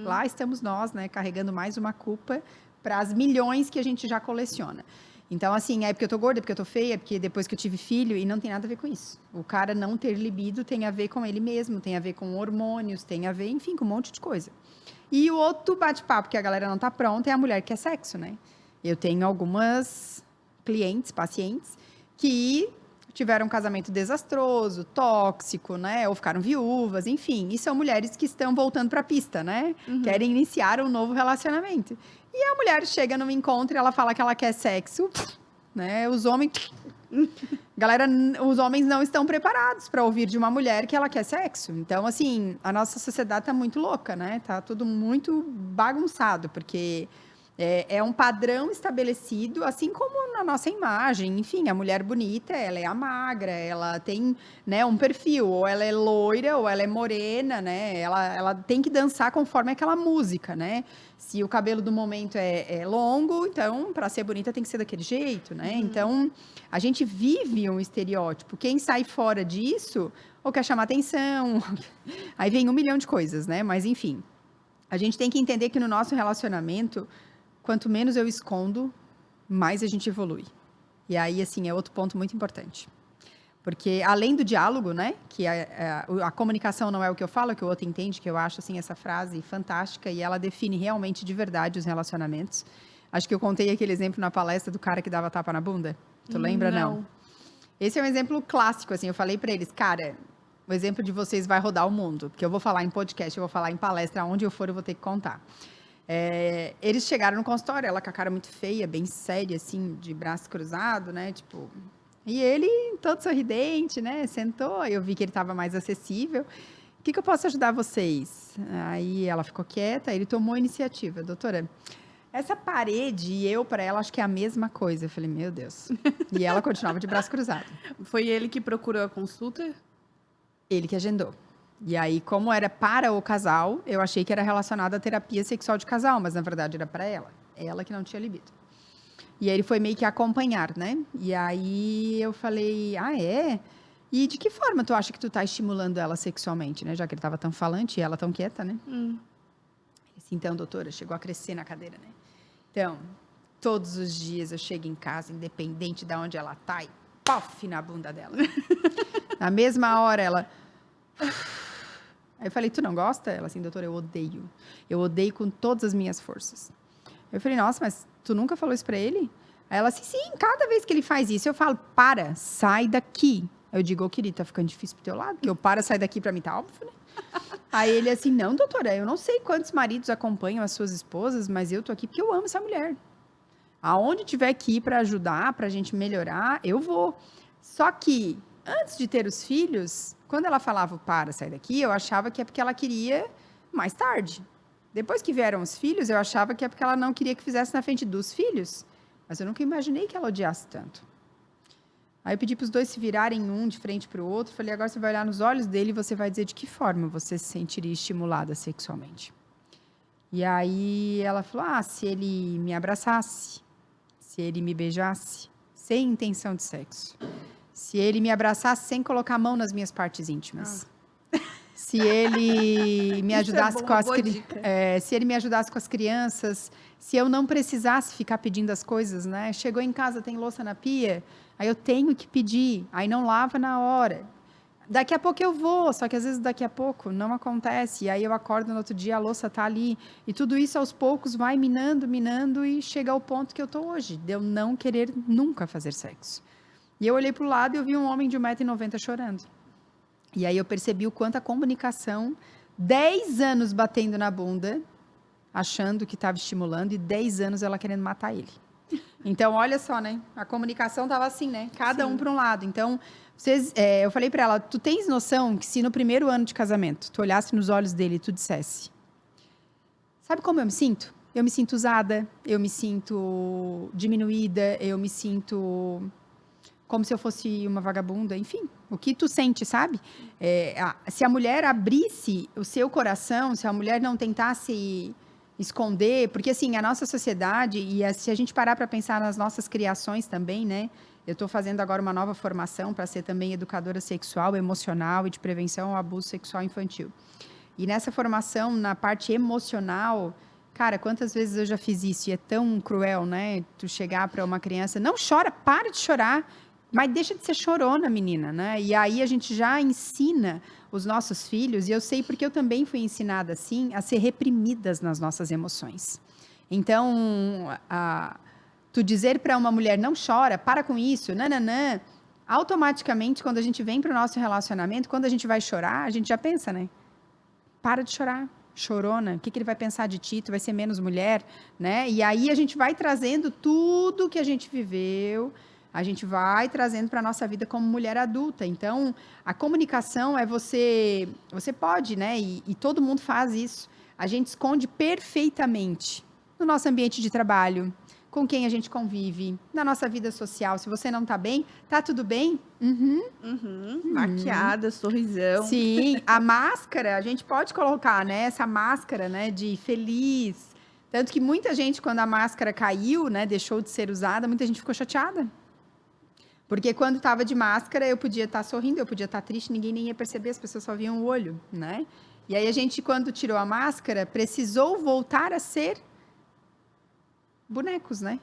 Lá estamos nós, né? Carregando mais uma culpa para as milhões que a gente já coleciona. Então, assim, é porque eu tô gorda, é porque eu tô feia, é porque depois que eu tive filho, e não tem nada a ver com isso. O cara não ter libido tem a ver com ele mesmo, tem a ver com hormônios, tem a ver, enfim, com um monte de coisa. E o outro bate-papo que a galera não tá pronta é a mulher que quer sexo, né? Eu tenho algumas clientes, pacientes, que tiveram um casamento desastroso, tóxico, né? Ou ficaram viúvas, enfim. E são mulheres que estão voltando pra pista, né? Querem iniciar um novo relacionamento. E a mulher chega num encontro e ela fala que ela quer sexo, né? Os homens não estão preparados para ouvir de uma mulher que ela quer sexo. Então, assim, a nossa sociedade tá muito louca, né? Tá tudo muito bagunçado, porque é um padrão estabelecido, assim como na nossa imagem. Enfim, a mulher bonita, ela é a magra, ela tem, né, um perfil, ou ela é loira, ou ela é morena, né? Ela tem que dançar conforme aquela música, né? Se o cabelo do momento é longo, então, para ser bonita tem que ser daquele jeito, né? Então, a gente vive um estereótipo. Quem sai fora disso, ou quer chamar atenção, aí vem 1 milhão de coisas, né? Mas, enfim, a gente tem que entender que no nosso relacionamento, quanto menos eu escondo, mais a gente evolui. E aí, assim, é outro ponto muito importante. Porque, além do diálogo, né, que a comunicação não é o que eu falo, é o que o outro entende, que eu acho, assim, essa frase fantástica, e ela define realmente de verdade os relacionamentos. Acho que eu contei aquele exemplo na palestra do cara que dava tapa na bunda. Tu lembra? Não. Esse é um exemplo clássico, assim, eu falei para eles, cara, o exemplo de vocês vai rodar o mundo, porque eu vou falar em podcast, eu vou falar em palestra, onde eu for eu vou ter que contar. Eles chegaram no consultório, ela com a cara muito feia, bem séria, assim, de braço cruzado, né, tipo... E ele, todo sorridente, né, sentou, eu vi que ele estava mais acessível. O que eu posso ajudar vocês? Aí ela ficou quieta, ele tomou a iniciativa. Doutora, essa parede e eu, para ela, acho que é a mesma coisa. Eu falei, meu Deus. E ela continuava de braço cruzado. Foi ele que procurou a consulta? Ele que agendou. E aí, como era para o casal, eu achei que era relacionado à terapia sexual de casal, mas na verdade era para ela. Ela que não tinha libido. E aí ele foi meio que acompanhar, né? E aí eu falei, é? E de que forma tu acha que tu tá estimulando ela sexualmente, né? Já que ele tava tão falante e ela tão quieta, né? Assim, então, doutora, chegou a crescer na cadeira, né? Então, todos os dias eu chego em casa, independente de onde ela tá, e pof na bunda dela. Na mesma hora, ela... Aí eu falei, tu não gosta? Ela assim, doutora, eu odeio. Eu odeio com todas as minhas forças. Eu falei, nossa, mas tu nunca falou isso pra ele? Aí ela assim, sim, cada vez que ele faz isso, eu falo, para, sai daqui. Eu digo, querido, tá ficando difícil pro teu lado, porque eu sai daqui pra mim, tá óbvio, né? Aí ele assim, não, doutora, eu não sei quantos maridos acompanham as suas esposas, mas eu tô aqui porque eu amo essa mulher. Aonde tiver que ir pra ajudar, pra gente melhorar, eu vou. Só que, antes de ter os filhos, quando ela falava, para, sai daqui, eu achava que é porque ela queria mais tarde. Depois que vieram os filhos, eu achava que é porque ela não queria que fizesse na frente dos filhos. Mas eu nunca imaginei que ela odiasse tanto. Aí eu pedi para os dois se virarem um de frente para o outro. Falei, agora você vai olhar nos olhos dele e você vai dizer de que forma você se sentiria estimulada sexualmente. E aí ela falou, se ele me abraçasse, se ele me beijasse, sem intenção de sexo. Se ele me abraçasse sem colocar a mão nas minhas partes íntimas. Se ele me ajudasse se ele me ajudasse com as crianças, se eu não precisasse ficar pedindo as coisas, né? Chegou em casa, tem louça na pia, aí eu tenho que pedir, aí não lava na hora. Daqui a pouco eu vou, só que às vezes daqui a pouco não acontece, e aí eu acordo no outro dia, a louça tá ali, e tudo isso aos poucos vai minando, e chega ao ponto que eu tô hoje, de eu não querer nunca fazer sexo. E eu olhei pro lado e eu vi um homem de 1,90 m chorando. E aí eu percebi o quanto a comunicação, 10 anos batendo na bunda, achando que estava estimulando, e 10 anos ela querendo matar ele. Então, olha só, né? A comunicação estava assim, né? Cada um para um lado. Então, eu falei para ela, tu tens noção que se no primeiro ano de casamento, tu olhasse nos olhos dele e tu dissesse, sabe como eu me sinto? Eu me sinto usada, eu me sinto diminuída, eu me sinto como se eu fosse uma vagabunda, enfim, o que tu sente, sabe? Se a mulher abrisse o seu coração, se a mulher não tentasse esconder, porque assim, a nossa sociedade, se a gente parar para pensar nas nossas criações também, né? Eu estou fazendo agora uma nova formação para ser também educadora sexual, emocional e de prevenção ao abuso sexual infantil. E nessa formação, na parte emocional, cara, quantas vezes eu já fiz isso? E é tão cruel, né? Tu chegar para uma criança, não chora, para de chorar, mas deixa de ser chorona, menina, né? E aí a gente já ensina os nossos filhos, e eu sei porque eu também fui ensinada assim, a ser reprimidas nas nossas emoções. Então, tu dizer para uma mulher, não chora, para com isso, nananã, automaticamente, quando a gente vem para o nosso relacionamento, quando a gente vai chorar, a gente já pensa, né? Para de chorar, chorona, o que ele vai pensar de ti? Tu vai ser menos mulher, né? E aí a gente vai trazendo tudo que a gente viveu, a gente vai trazendo para a nossa vida como mulher adulta. Então, a comunicação é você pode, né? E todo mundo faz isso. A gente esconde perfeitamente no nosso ambiente de trabalho, com quem a gente convive, na nossa vida social. Se você não está bem, tá tudo bem? Maquiada, sorrisão. Sim, a máscara, a gente pode colocar, né? Essa máscara, né? De feliz. Tanto que muita gente, quando a máscara caiu, né? Deixou de ser usada, muita gente ficou chateada. Porque quando estava de máscara, eu podia estar sorrindo, eu podia estar triste, ninguém nem ia perceber, as pessoas só viam o olho, né? E aí a gente, quando tirou a máscara, precisou voltar a ser bonecos, né?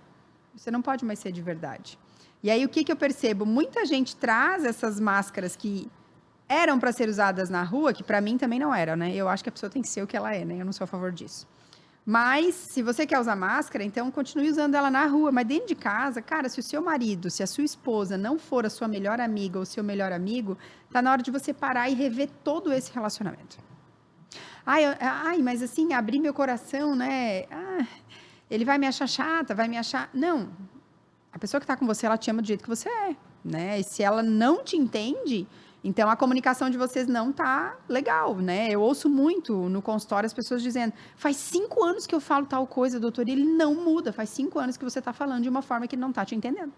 Você não pode mais ser de verdade. E aí o que eu percebo? Muita gente traz essas máscaras que eram para ser usadas na rua, que para mim também não eram, né? Eu acho que a pessoa tem que ser o que ela é, né? Eu não sou a favor disso. Mas, se você quer usar máscara, então continue usando ela na rua. Mas dentro de casa, cara, se o seu marido, se a sua esposa não for a sua melhor amiga ou o seu melhor amigo, tá na hora de você parar e rever todo esse relacionamento. Mas assim, abrir meu coração, né? Ele vai me achar chata, vai me achar... Não. A pessoa que está com você, ela te ama do jeito que você é, né? E se ela não te entende... Então, a comunicação de vocês não tá legal, né? Eu ouço muito no consultório as pessoas dizendo, faz 5 anos que eu falo tal coisa, doutor, e ele não muda. Faz 5 anos que você está falando de uma forma que ele não está te entendendo.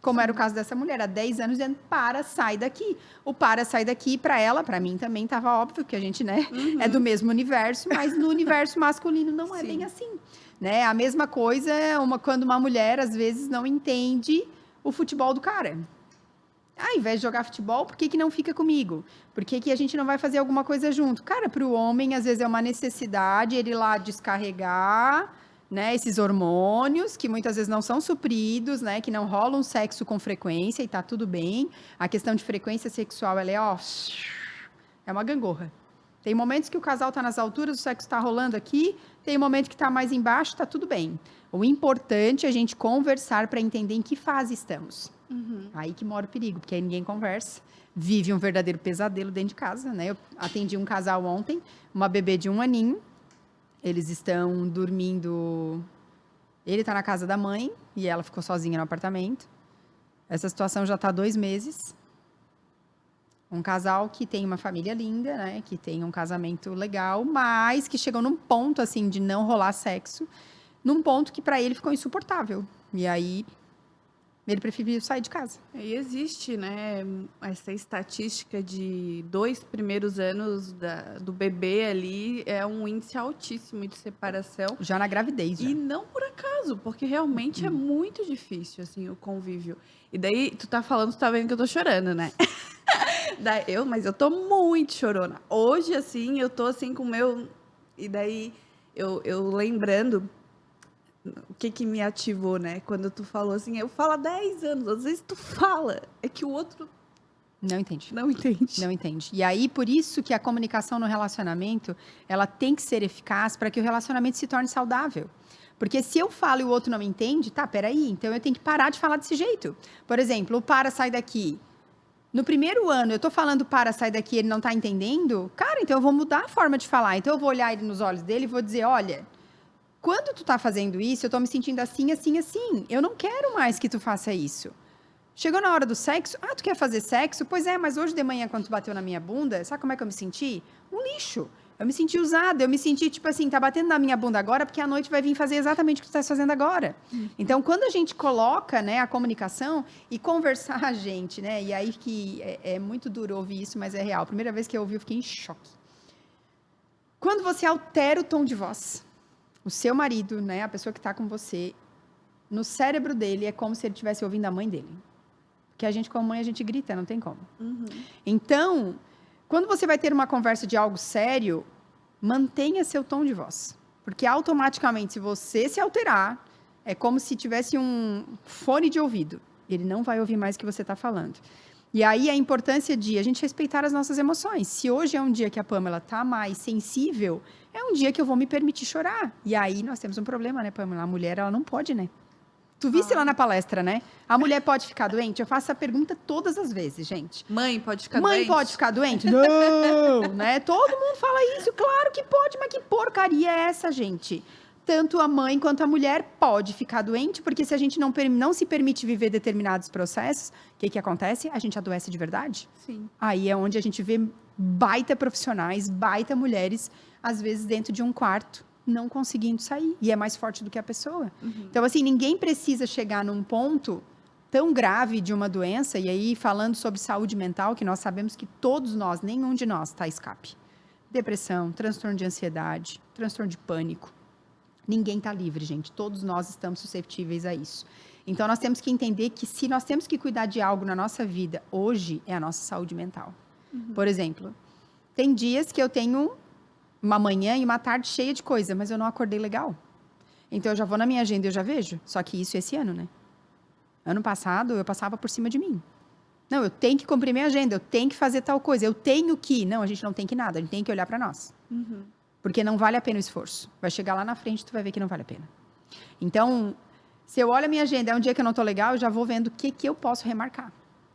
Como era o caso dessa mulher, há 10 anos dizendo, para, sai daqui. O para, sai daqui, para ela, para mim também estava óbvio que a gente, né, é do mesmo universo, mas no universo masculino não é bem assim. Né? A mesma coisa quando uma mulher, às vezes, não entende o futebol do cara. Ao invés de jogar futebol, por que não fica comigo? Por que a gente não vai fazer alguma coisa junto? Cara, para o homem, às vezes é uma necessidade ele ir lá descarregar, né, esses hormônios, que muitas vezes não são supridos, né, que não rola um sexo com frequência e tá tudo bem. A questão de frequência sexual, ela é uma gangorra. Tem momentos que o casal está nas alturas, o sexo está rolando aqui, tem momento que está mais embaixo, está tudo bem. O importante é a gente conversar para entender em que fase estamos. Aí que mora o perigo, porque aí ninguém conversa, vive um verdadeiro pesadelo dentro de casa, né? Eu atendi um casal ontem, uma bebê de 1 aninho, eles estão dormindo, ele está na casa da mãe e ela ficou sozinha no apartamento. Essa situação já está há 2 meses. Um casal que tem uma família linda, né? Que tem um casamento legal, mas que chegou num ponto assim de não rolar sexo, num ponto que para ele ficou insuportável. E aí ele preferiu sair de casa. E existe, né, essa estatística de 2 primeiros anos do bebê ali, é um índice altíssimo de separação. Já na gravidez, já. E não por acaso, porque realmente é muito difícil, assim, o convívio. E daí, tu tá vendo que eu tô chorando, né? Mas eu tô muito chorona. Hoje, assim, eu tô assim com o meu... E daí, eu lembrando... O que me ativou, né? Quando tu falou assim, eu falo há 10 anos, às vezes tu fala, é que o outro... Não entende. Não entende. Não entende. E aí, por isso que a comunicação no relacionamento, ela tem que ser eficaz para que o relacionamento se torne saudável. Porque se eu falo e o outro não entende, tá, peraí, então eu tenho que parar de falar desse jeito. Por exemplo, o para, sai daqui. No primeiro ano, eu tô falando para sair daqui, ele não tá entendendo, cara, então eu vou mudar a forma de falar. Então eu vou olhar ele nos olhos dele e vou dizer, olha, quando tu tá fazendo isso, eu tô me sentindo assim, assim, assim. Eu não quero mais que tu faça isso. Chegou na hora do sexo, tu quer fazer sexo? Pois é, mas hoje de manhã, quando tu bateu na minha bunda, sabe como é que eu me senti? Um lixo. Eu me senti usada, eu me senti, tipo assim, tá batendo na minha bunda agora, porque à noite vai vir fazer exatamente o que tu tá fazendo agora. Então, quando a gente coloca, né, a comunicação e conversar, gente, né, e aí que é muito duro ouvir isso, mas é real. A primeira vez que eu ouvi, eu fiquei em choque. Quando você altera o tom de voz, o seu marido, né, a pessoa que tá com você, no cérebro dele é como se ele estivesse ouvindo a mãe dele. Porque a gente, como mãe, a gente grita, não tem como. Então, quando você vai ter uma conversa de algo sério, mantenha seu tom de voz. Porque automaticamente, se você se alterar, é como se tivesse um fone de ouvido. Ele não vai ouvir mais o que você está falando. E aí a importância de a gente respeitar as nossas emoções. Se hoje é um dia que a Pamela está mais sensível, é um dia que eu vou me permitir chorar. E aí nós temos um problema, né, Pamela? A mulher, ela não pode, né? Tu viste lá na palestra, né? A mulher pode ficar doente? Eu faço essa pergunta todas as vezes, gente. Mãe pode ficar doente? Mãe pode ficar doente? Não, né? Todo mundo fala isso. Claro que pode, mas que porcaria é essa, gente? Tanto a mãe quanto a mulher pode ficar doente, porque se a gente não se permite viver determinados processos, o que acontece? A gente adoece de verdade. Sim. Aí é onde a gente vê baita profissionais, baita mulheres, às vezes dentro de um quarto, não conseguindo sair. E é mais forte do que a pessoa. Então, assim, ninguém precisa chegar num ponto tão grave de uma doença, e aí falando sobre saúde mental, que nós sabemos que todos nós, nenhum de nós está a escape. Depressão, transtorno de ansiedade, transtorno de pânico. Ninguém está livre, gente. Todos nós estamos suscetíveis a isso. Então, nós temos que entender que se nós temos que cuidar de algo na nossa vida, hoje é a nossa saúde mental. Por exemplo, tem dias que eu tenho uma manhã e uma tarde cheia de coisa, mas eu não acordei legal. Então, eu já vou na minha agenda e eu já vejo. Só que isso esse ano, né? Ano passado, eu passava por cima de mim. Não, eu tenho que cumprir minha agenda, eu tenho que fazer tal coisa, eu tenho que... Não, a gente não tem que nada, a gente tem que olhar para nós. Porque não vale a pena o esforço. Vai chegar lá na frente, tu vai ver que não vale a pena. Então, se eu olho a minha agenda, é um dia que eu não tô legal, eu já vou vendo o que eu posso remarcar.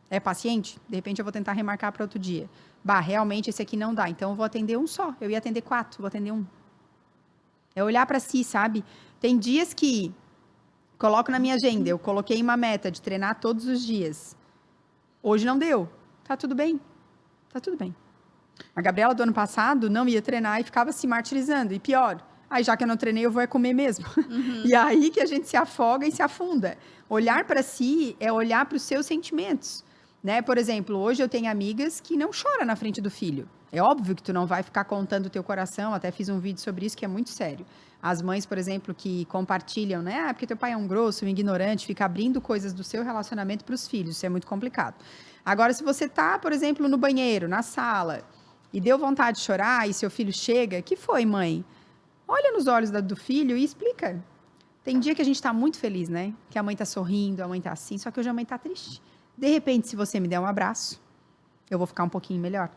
É paciente? De repente, eu vou tentar remarcar para outro dia. Realmente esse aqui não dá, então eu vou atender um só. Eu ia atender 4, vou atender 1. É olhar para si, sabe? Tem dias que coloco na minha agenda, eu coloquei uma meta de treinar todos os dias. Hoje não deu. Tá tudo bem. Tá tudo bem. A Gabriela do ano passado não ia treinar e ficava se martirizando. E pior, aí já que eu não treinei, eu vou comer mesmo. E aí que a gente se afoga e se afunda. Olhar para si é olhar para os seus sentimentos. Né? Por exemplo, hoje eu tenho amigas que não choram na frente do filho. É óbvio que tu não vai ficar contando o teu coração, até fiz um vídeo sobre isso que é muito sério. As mães, por exemplo, que compartilham, né? Porque teu pai é um grosso, um ignorante, fica abrindo coisas do seu relacionamento para os filhos, isso é muito complicado. Agora, se você tá, por exemplo, no banheiro, na sala, e deu vontade de chorar, e seu filho chega, que foi, mãe? Olha nos olhos do filho e explica. Tem dia que a gente está muito feliz, né? Que a mãe está sorrindo, a mãe está assim, só que hoje a mãe está triste. De repente, se você me der um abraço, eu vou ficar um pouquinho melhor.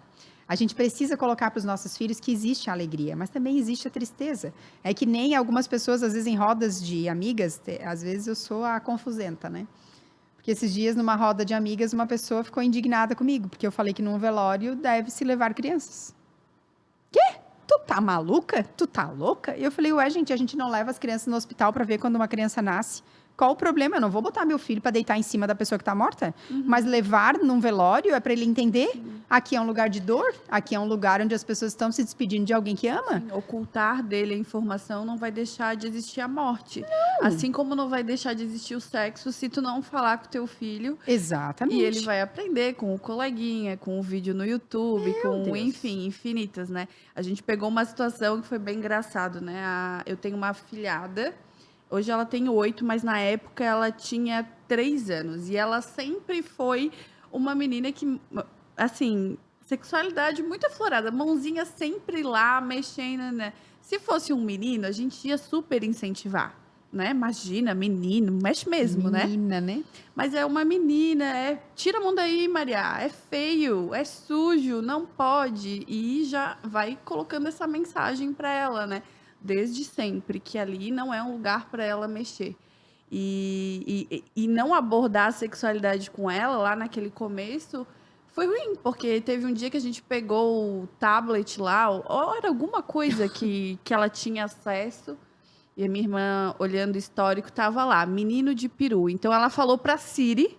A gente precisa colocar para os nossos filhos que existe a alegria, mas também existe a tristeza. É que nem algumas pessoas, às vezes, em rodas de amigas, às vezes eu sou a confusenta, né? Porque esses dias, numa roda de amigas, uma pessoa ficou indignada comigo, porque eu falei que num velório deve-se levar crianças. Quê? Tu tá maluca? Tu tá louca? E eu falei, ué, gente, a gente não leva as crianças no hospital para ver quando uma criança nasce. Qual o problema? Eu não vou botar meu filho para deitar em cima da pessoa que está morta, mas levar num velório é para ele entender. Aqui é um lugar de dor, aqui é um lugar onde as pessoas estão se despedindo de alguém que ama. Sim, ocultar dele a informação não vai deixar de existir a morte. Não. Assim como não vai deixar de existir o sexo se tu não falar com o teu filho. Exatamente. E ele vai aprender com o coleguinha, com o vídeo no YouTube, enfim, infinitas, né? A gente pegou uma situação que foi bem engraçado, né? Eu tenho uma afilhada. Hoje ela tem 8, mas na época ela tinha 3 anos. E ela sempre foi uma menina que, assim, sexualidade muito aflorada. Mãozinha sempre lá, mexendo, né? Se fosse um menino, a gente ia super incentivar, né? Imagina, menino, mexe mesmo, menina, né? Mas é uma menina, tira a mão daí, Maria. É feio, é sujo, não pode. E já vai colocando essa mensagem para ela, né? Desde sempre, que ali não é um lugar para ela mexer. E não abordar a sexualidade com ela, lá naquele começo, Foi ruim, porque teve um dia que a gente pegou o tablet lá, ou era alguma coisa que ela tinha acesso, e a minha irmã, olhando o histórico, tava lá, menino de peru. Então ela falou pra Siri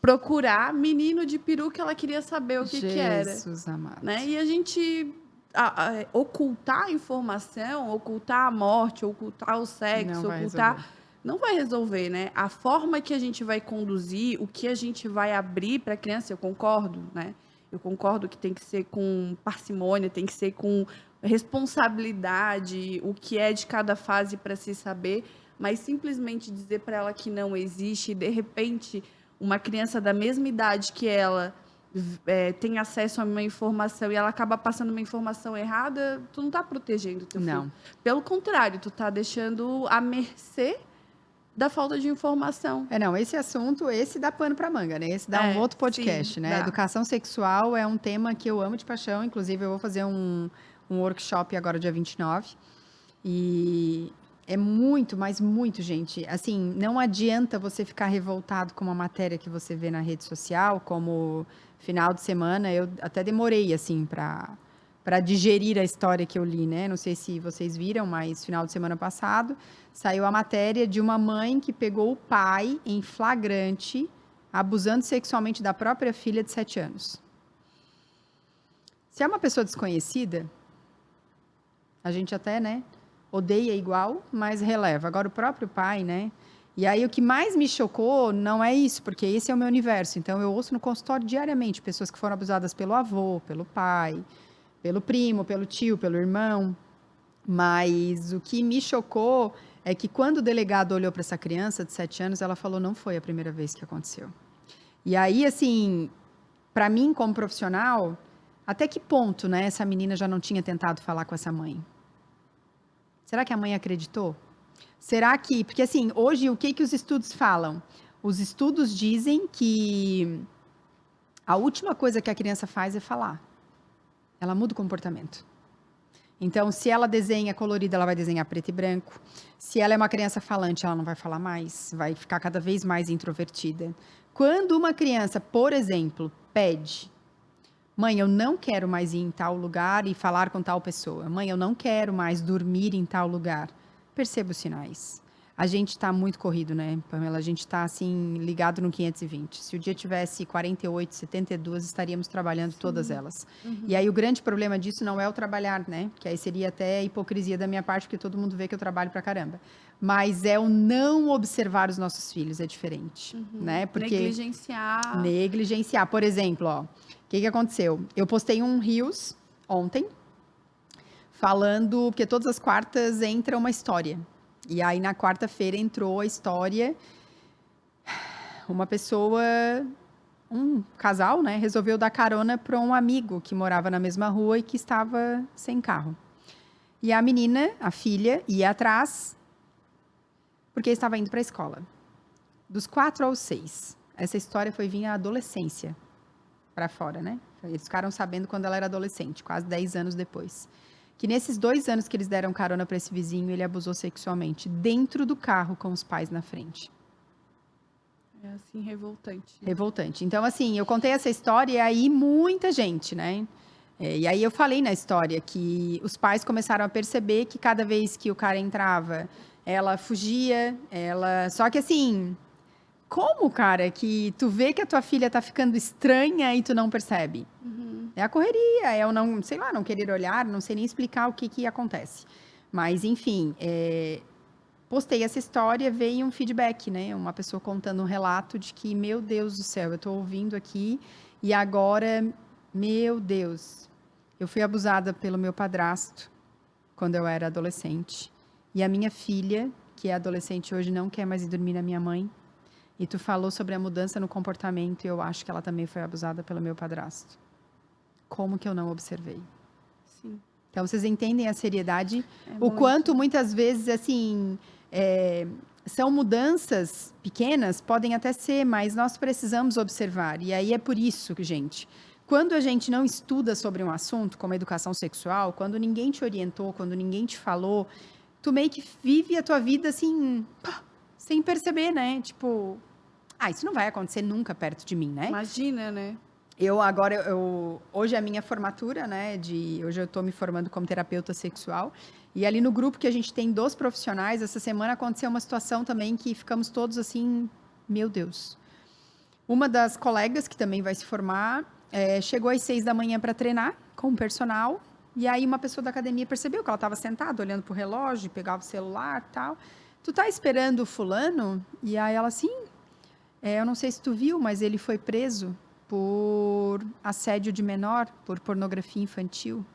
procurar menino de peru, que ela queria saber o que era. Jesus amado. Né? E a gente ocultar a informação, ocultar a morte, ocultar o sexo, não vai resolver, né? A forma que a gente vai conduzir, o que a gente vai abrir para a criança, eu concordo, né? Eu concordo que tem que ser com parcimônia, tem que ser com responsabilidade, o que é de cada fase para se saber, mas simplesmente dizer para ela que não existe, e de repente, uma criança da mesma idade que ela tem acesso a uma informação e ela acaba passando uma informação errada, tu não está protegendo o teu filho. Pelo contrário, tu está deixando à mercê da falta de informação. Não, esse assunto, esse dá pano para manga, né? Esse dá um outro podcast, né? Dá. Educação sexual é um tema que eu amo de paixão, inclusive eu vou fazer um workshop agora dia 29, e é muito, mas muito, gente. Assim, não adianta você ficar revoltado com uma matéria que você vê na rede social, como final de semana, eu até demorei, assim, para digerir a história que eu li, né? Não sei se vocês viram, mas final de semana passado saiu a matéria de uma mãe que pegou o pai em flagrante, abusando sexualmente da própria filha de 7 anos. Se é uma pessoa desconhecida, a gente até, né, odeia igual, mas releva. Agora, o próprio pai, né? E aí, o que mais me chocou não é isso, porque esse é o meu universo. Então, eu ouço no consultório diariamente pessoas que foram abusadas pelo avô, pelo pai, pelo primo, pelo tio, pelo irmão. Mas o que me chocou é que quando o delegado olhou para essa criança de 7 anos, ela falou, não foi a primeira vez que aconteceu. E aí, assim, para mim, como profissional, até que ponto, né, essa menina já não tinha tentado falar com essa mãe? Será que a mãe acreditou? Será que... Porque, assim, hoje, o que os estudos falam? Os estudos dizem que a última coisa que a criança faz é falar. Ela muda o comportamento. Então, se ela desenha colorida, ela vai desenhar preto e branco. Se ela é uma criança falante, ela não vai falar mais, vai ficar cada vez mais introvertida. Quando uma criança, por exemplo, pede, mãe, eu não quero mais ir em tal lugar e falar com tal pessoa. Mãe, eu não quero mais dormir em tal lugar. Perceba os sinais. A gente está muito corrido, né, Pamela? A gente está, assim, ligado no 520. Se o dia tivesse 48, 72, estaríamos trabalhando todas elas. Uhum. E aí, o grande problema disso não é o trabalhar, né? Que aí seria até hipocrisia da minha parte, porque todo mundo vê que eu trabalho pra caramba. Mas é o não observar os nossos filhos, é diferente, né? Porque negligenciar. Por exemplo, ó, o que aconteceu? Eu postei um Reels ontem, falando, porque todas as quartas entra uma história. E aí, na quarta-feira, entrou a história, uma pessoa, um casal, né, resolveu dar carona para um amigo que morava na mesma rua e que estava sem carro. E a menina, a filha, ia atrás, porque estava indo para a escola. Dos 4 aos 6. Essa história foi vir à adolescência para fora, né? Eles ficaram sabendo quando ela era adolescente, quase 10 anos depois. Que nesses 2 anos que eles deram carona para esse vizinho, ele abusou sexualmente dentro do carro com os pais na frente. É assim, revoltante. Revoltante. Então, assim, eu contei essa história e aí muita gente, né? E aí eu falei na história que os pais começaram a perceber que cada vez que o cara entrava, ela fugia, Só que assim, como, cara, que tu vê que a tua filha tá ficando estranha e tu não percebe? É a correria, é o não, sei lá, não querer olhar, não sei nem explicar o que acontece. Mas, enfim, postei essa história, veio um feedback, né? Uma pessoa contando um relato de que, meu Deus do céu, eu tô ouvindo aqui e agora, meu Deus, eu fui abusada pelo meu padrasto quando eu era adolescente. E a minha filha, que é adolescente hoje, não quer mais ir dormir na minha mãe. E tu falou sobre a mudança no comportamento e eu acho que ela também foi abusada pelo meu padrasto. Como que eu não observei? Sim. Então, vocês entendem a seriedade? O quanto, muitas vezes, assim, são mudanças pequenas, podem até ser, mas nós precisamos observar. E aí é por isso que, gente, quando a gente não estuda sobre um assunto, como a educação sexual, quando ninguém te orientou, quando ninguém te falou, tu meio que vive a tua vida, assim, sem perceber, né? Tipo, isso não vai acontecer nunca perto de mim, né? Imagina, né? Hoje é a minha formatura, né? Hoje eu estou me formando como terapeuta sexual. E ali no grupo que a gente tem dos profissionais, essa semana aconteceu uma situação também que ficamos todos assim, meu Deus. Uma das colegas, que também vai se formar, chegou às 6 da manhã para treinar com o personal. E aí uma pessoa da academia percebeu que ela estava sentada, olhando pro relógio, pegava o celular e tal. Tu tá esperando o fulano? E aí ela, sim, eu não sei se tu viu, mas ele foi preso por assédio de menor, por pornografia infantil.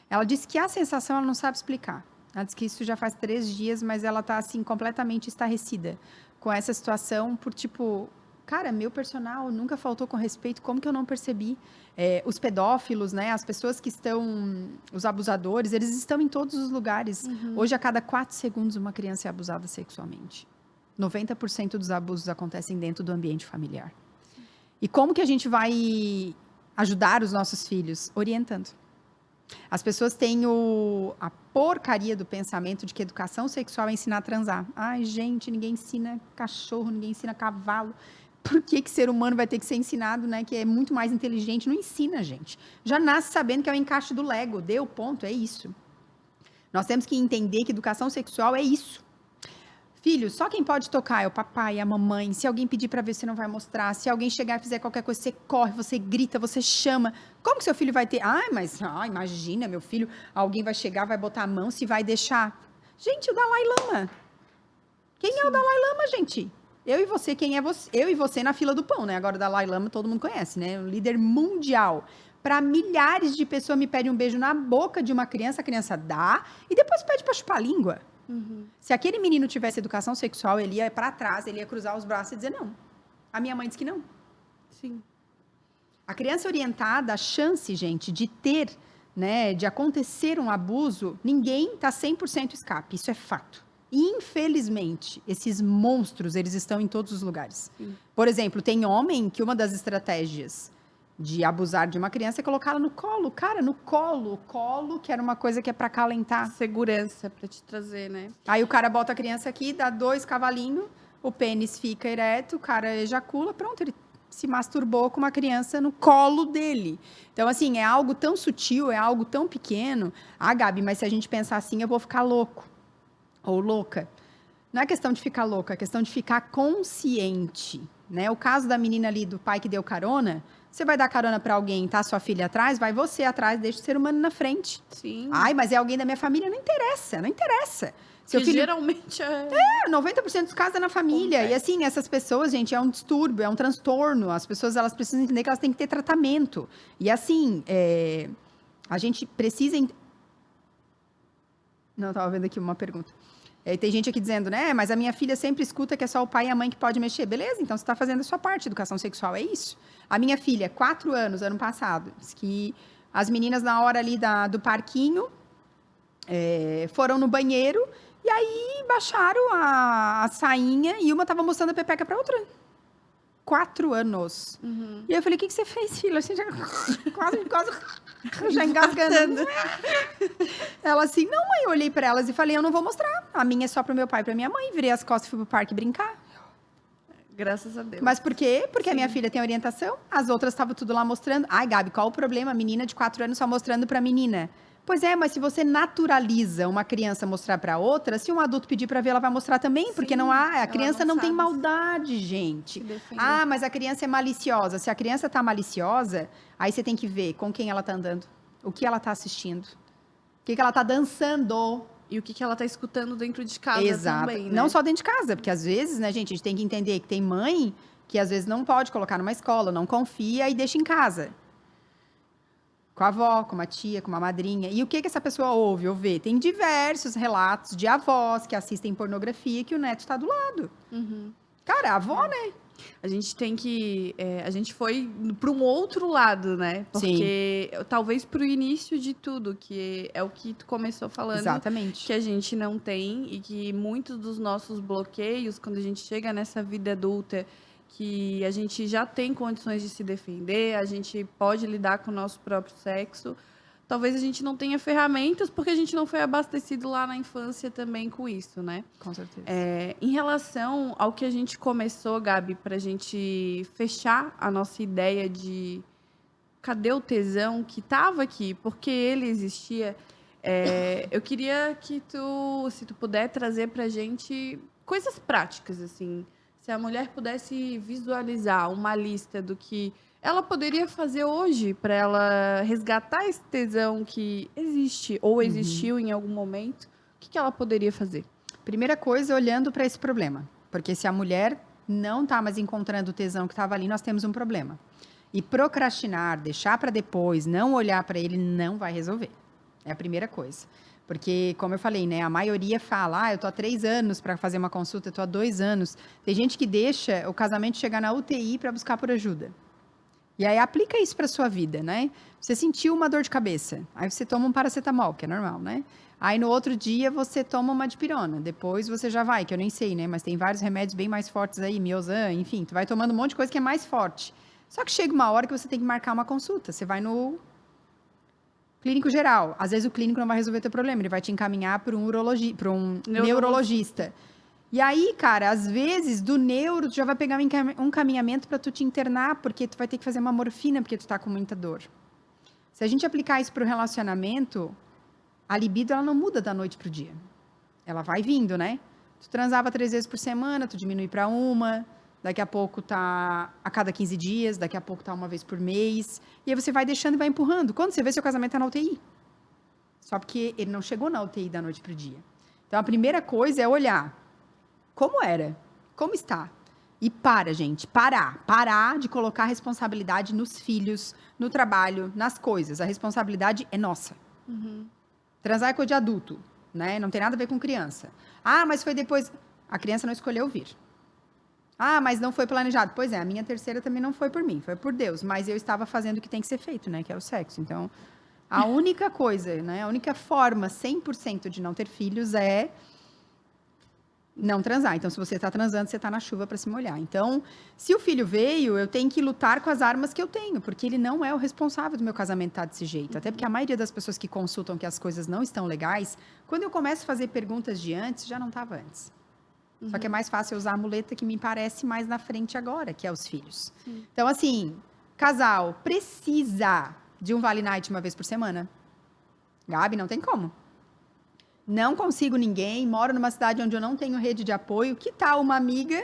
Ela disse que a sensação ela não sabe explicar. Ela disse que isso já faz 3 dias, mas ela tá assim completamente estarrecida com essa situação por tipo, cara, meu personal nunca faltou com respeito, como que eu não percebi? Os pedófilos, né, as pessoas que estão, os abusadores, eles estão em todos os lugares. Hoje, a cada 4 segundos, uma criança é abusada sexualmente. 90% dos abusos acontecem dentro do ambiente familiar. E como que a gente vai ajudar os nossos filhos? Orientando. As pessoas têm a porcaria do pensamento de que educação sexual é ensinar a transar. Ai, gente, ninguém ensina cachorro, ninguém ensina cavalo. Por que ser humano vai ter que ser ensinado, né? Que é muito mais inteligente. Não ensina, gente. Já nasce sabendo que é o encaixe do Lego. Deu ponto, é isso. Nós temos que entender que educação sexual é isso. Filho, só quem pode tocar é o papai, a mamãe. Se alguém pedir para ver, você não vai mostrar. Se alguém chegar e fizer qualquer coisa, você corre, você grita, você chama. Como que seu filho vai ter? Imagina, meu filho, alguém vai chegar, vai botar a mão, se vai deixar. Gente, o Dalai Lama. Quem é o Dalai Lama, gente? Eu e você, quem é você? Eu e você na fila do pão, né? Agora o Dalai Lama todo mundo conhece, né? Um líder mundial. Para milhares de pessoas me pedem um beijo na boca de uma criança, a criança dá e depois pede para chupar a língua. Se aquele menino tivesse educação sexual, ele ia para trás, ele ia cruzar os braços e dizer não. A minha mãe disse que não. Sim. A criança orientada, a chance, gente, de ter, né, de acontecer um abuso, ninguém está 100% escape, isso é fato. Infelizmente, esses monstros, eles estão em todos os lugares. Sim. Por exemplo, tem homem que uma das estratégias de abusar de uma criança é colocá-la no colo. Cara, no colo. O colo, que era uma coisa que é para acalentar. Segurança, para te trazer, né? Aí o cara bota a criança aqui, dá 2 cavalinhos, o pênis fica ereto, o cara ejacula, pronto, ele se masturbou com uma criança no colo dele. Então, assim, é algo tão sutil, é algo tão pequeno. Ah, Gabi, mas se a gente pensar assim, eu vou ficar louco. Ou louca. Não é questão de ficar louca, é questão de ficar consciente, né? O caso da menina ali, do pai que deu carona, você vai dar carona para alguém, tá sua filha atrás, vai você atrás, deixa o ser humano na frente. Sim. Ai, mas é alguém da minha família, não interessa, não interessa. Seu filho... geralmente 90% dos casos é na família. E assim, essas pessoas, gente, é um distúrbio, é um transtorno. As pessoas, elas precisam entender que elas têm que ter tratamento. E assim, a gente precisa... Não, estava vendo aqui uma pergunta. Tem gente aqui dizendo, né, mas a minha filha sempre escuta que é só o pai e a mãe que pode mexer. Beleza, então você está fazendo a sua parte. Educação sexual é isso. A minha filha, 4 anos, ano passado, disse que as meninas na hora ali do parquinho foram no banheiro e aí baixaram a sainha e uma estava mostrando a pepeca para outra. 4 anos. Uhum. E eu falei, o que você fez, filha? Assim, quase já engasgando. Ela assim, não, mãe, eu olhei para elas e falei, eu não vou mostrar. A minha é só pro meu pai e pra minha mãe. Virei as costas e fui pro parque brincar. Graças a Deus. Mas por quê? Porque Sim. A minha filha tem orientação. As outras estavam tudo lá mostrando. Ai, Gabi, qual o problema? A menina de 4 anos só mostrando pra menina. Pois é, mas se você naturaliza uma criança mostrar para outra, se um adulto pedir para ver, ela vai mostrar também, porque Sim, a criança não tem maldade, gente. Ah, mas a criança é maliciosa. Se a criança tá maliciosa, aí você tem que ver com quem ela tá andando, o que ela tá assistindo, o que ela tá dançando. E o que ela tá escutando dentro de casa também, né? Não só dentro de casa, porque às vezes, né, gente, a gente tem que entender que tem mãe que às vezes não pode colocar numa escola, não confia e deixa em casa. Com a avó, com uma tia, com uma madrinha. E o que essa pessoa ouve ou vê? Tem diversos relatos de avós que assistem pornografia que o neto está do lado. Uhum. Cara, a avó, né? A gente tem que... a gente foi para um outro lado, né? Porque talvez para o início de tudo, que é o que tu começou falando. Exatamente. Que a gente não tem e que muitos dos nossos bloqueios, quando a gente chega nessa vida adulta, que a gente já tem condições de se defender, a gente pode lidar com o nosso próprio sexo. Talvez a gente não tenha ferramentas, porque a gente não foi abastecido lá na infância também com isso, né? Com certeza. Em relação ao que a gente começou, Gabi, para a gente fechar a nossa ideia de cadê o tesão que estava aqui? Porque ele existia. Eu queria que se tu puder trazer pra gente coisas práticas, assim. Se a mulher pudesse visualizar uma lista do que ela poderia fazer hoje para ela resgatar esse tesão que existe ou existiu em algum momento, o que ela poderia fazer? Primeira coisa, olhando para esse problema. Porque se a mulher não está mais encontrando o tesão que estava ali, nós temos um problema. E procrastinar, deixar para depois, não olhar para ele, não vai resolver. É a primeira coisa. Porque, como eu falei, né, a maioria fala, eu tô há 3 anos para fazer uma consulta, eu tô há 2 anos. Tem gente que deixa o casamento chegar na UTI para buscar por ajuda. E aí aplica isso para sua vida, né? Você sentiu uma dor de cabeça, aí você toma um paracetamol, que é normal, né? Aí no outro dia você toma uma dipirona, depois você já vai, que eu nem sei, né? Mas tem vários remédios bem mais fortes aí, Miozan, enfim, tu vai tomando um monte de coisa que é mais forte. Só que chega uma hora que você tem que marcar uma consulta, você vai no clínico geral. Às vezes o clínico não vai resolver teu problema, ele vai te encaminhar para um neurologista. E aí, cara, às vezes do neuro tu já vai pegar um encaminhamento para tu te internar, porque tu vai ter que fazer uma morfina porque tu tá com muita dor. Se a gente aplicar isso para o relacionamento, a libido ela não muda da noite pro dia. Ela vai vindo, né? Tu transava 3 vezes por semana, tu diminui para 1, daqui a pouco tá a cada 15 dias, daqui a pouco tá 1 vez por mês, e aí você vai deixando e vai empurrando. Quando você vê, seu casamento tá na UTI. Só porque ele não chegou na UTI da noite pro dia. Então a primeira coisa é olhar como era, como está. E gente, parar de colocar a responsabilidade nos filhos, no trabalho, nas coisas. A responsabilidade é nossa. Transar é coisa de adulto, né? Não tem nada a ver com criança. Ah, mas foi depois. A criança não escolheu vir. Ah, mas não foi planejado. Pois é, a minha terceira também não foi por mim, foi por Deus. Mas eu estava fazendo o que tem que ser feito, né? Que é o sexo. Então, a única coisa, né? A única forma 100% de não ter filhos é não transar. Então, se você está transando, você está na chuva para se molhar. Então, se o filho veio, eu tenho que lutar com as armas que eu tenho, porque ele não é o responsável do meu casamento estar desse jeito. Até porque a maioria das pessoas que consultam que as coisas não estão legais, quando eu começo a fazer perguntas de antes, já não estava antes. Só que é mais fácil eu usar a muleta que me parece mais na frente agora, que é os filhos. Então, assim, casal precisa de um Vale Night 1 vez por semana? Gabi, não tem como. Não consigo ninguém, moro numa cidade onde eu não tenho rede de apoio. Que tal uma amiga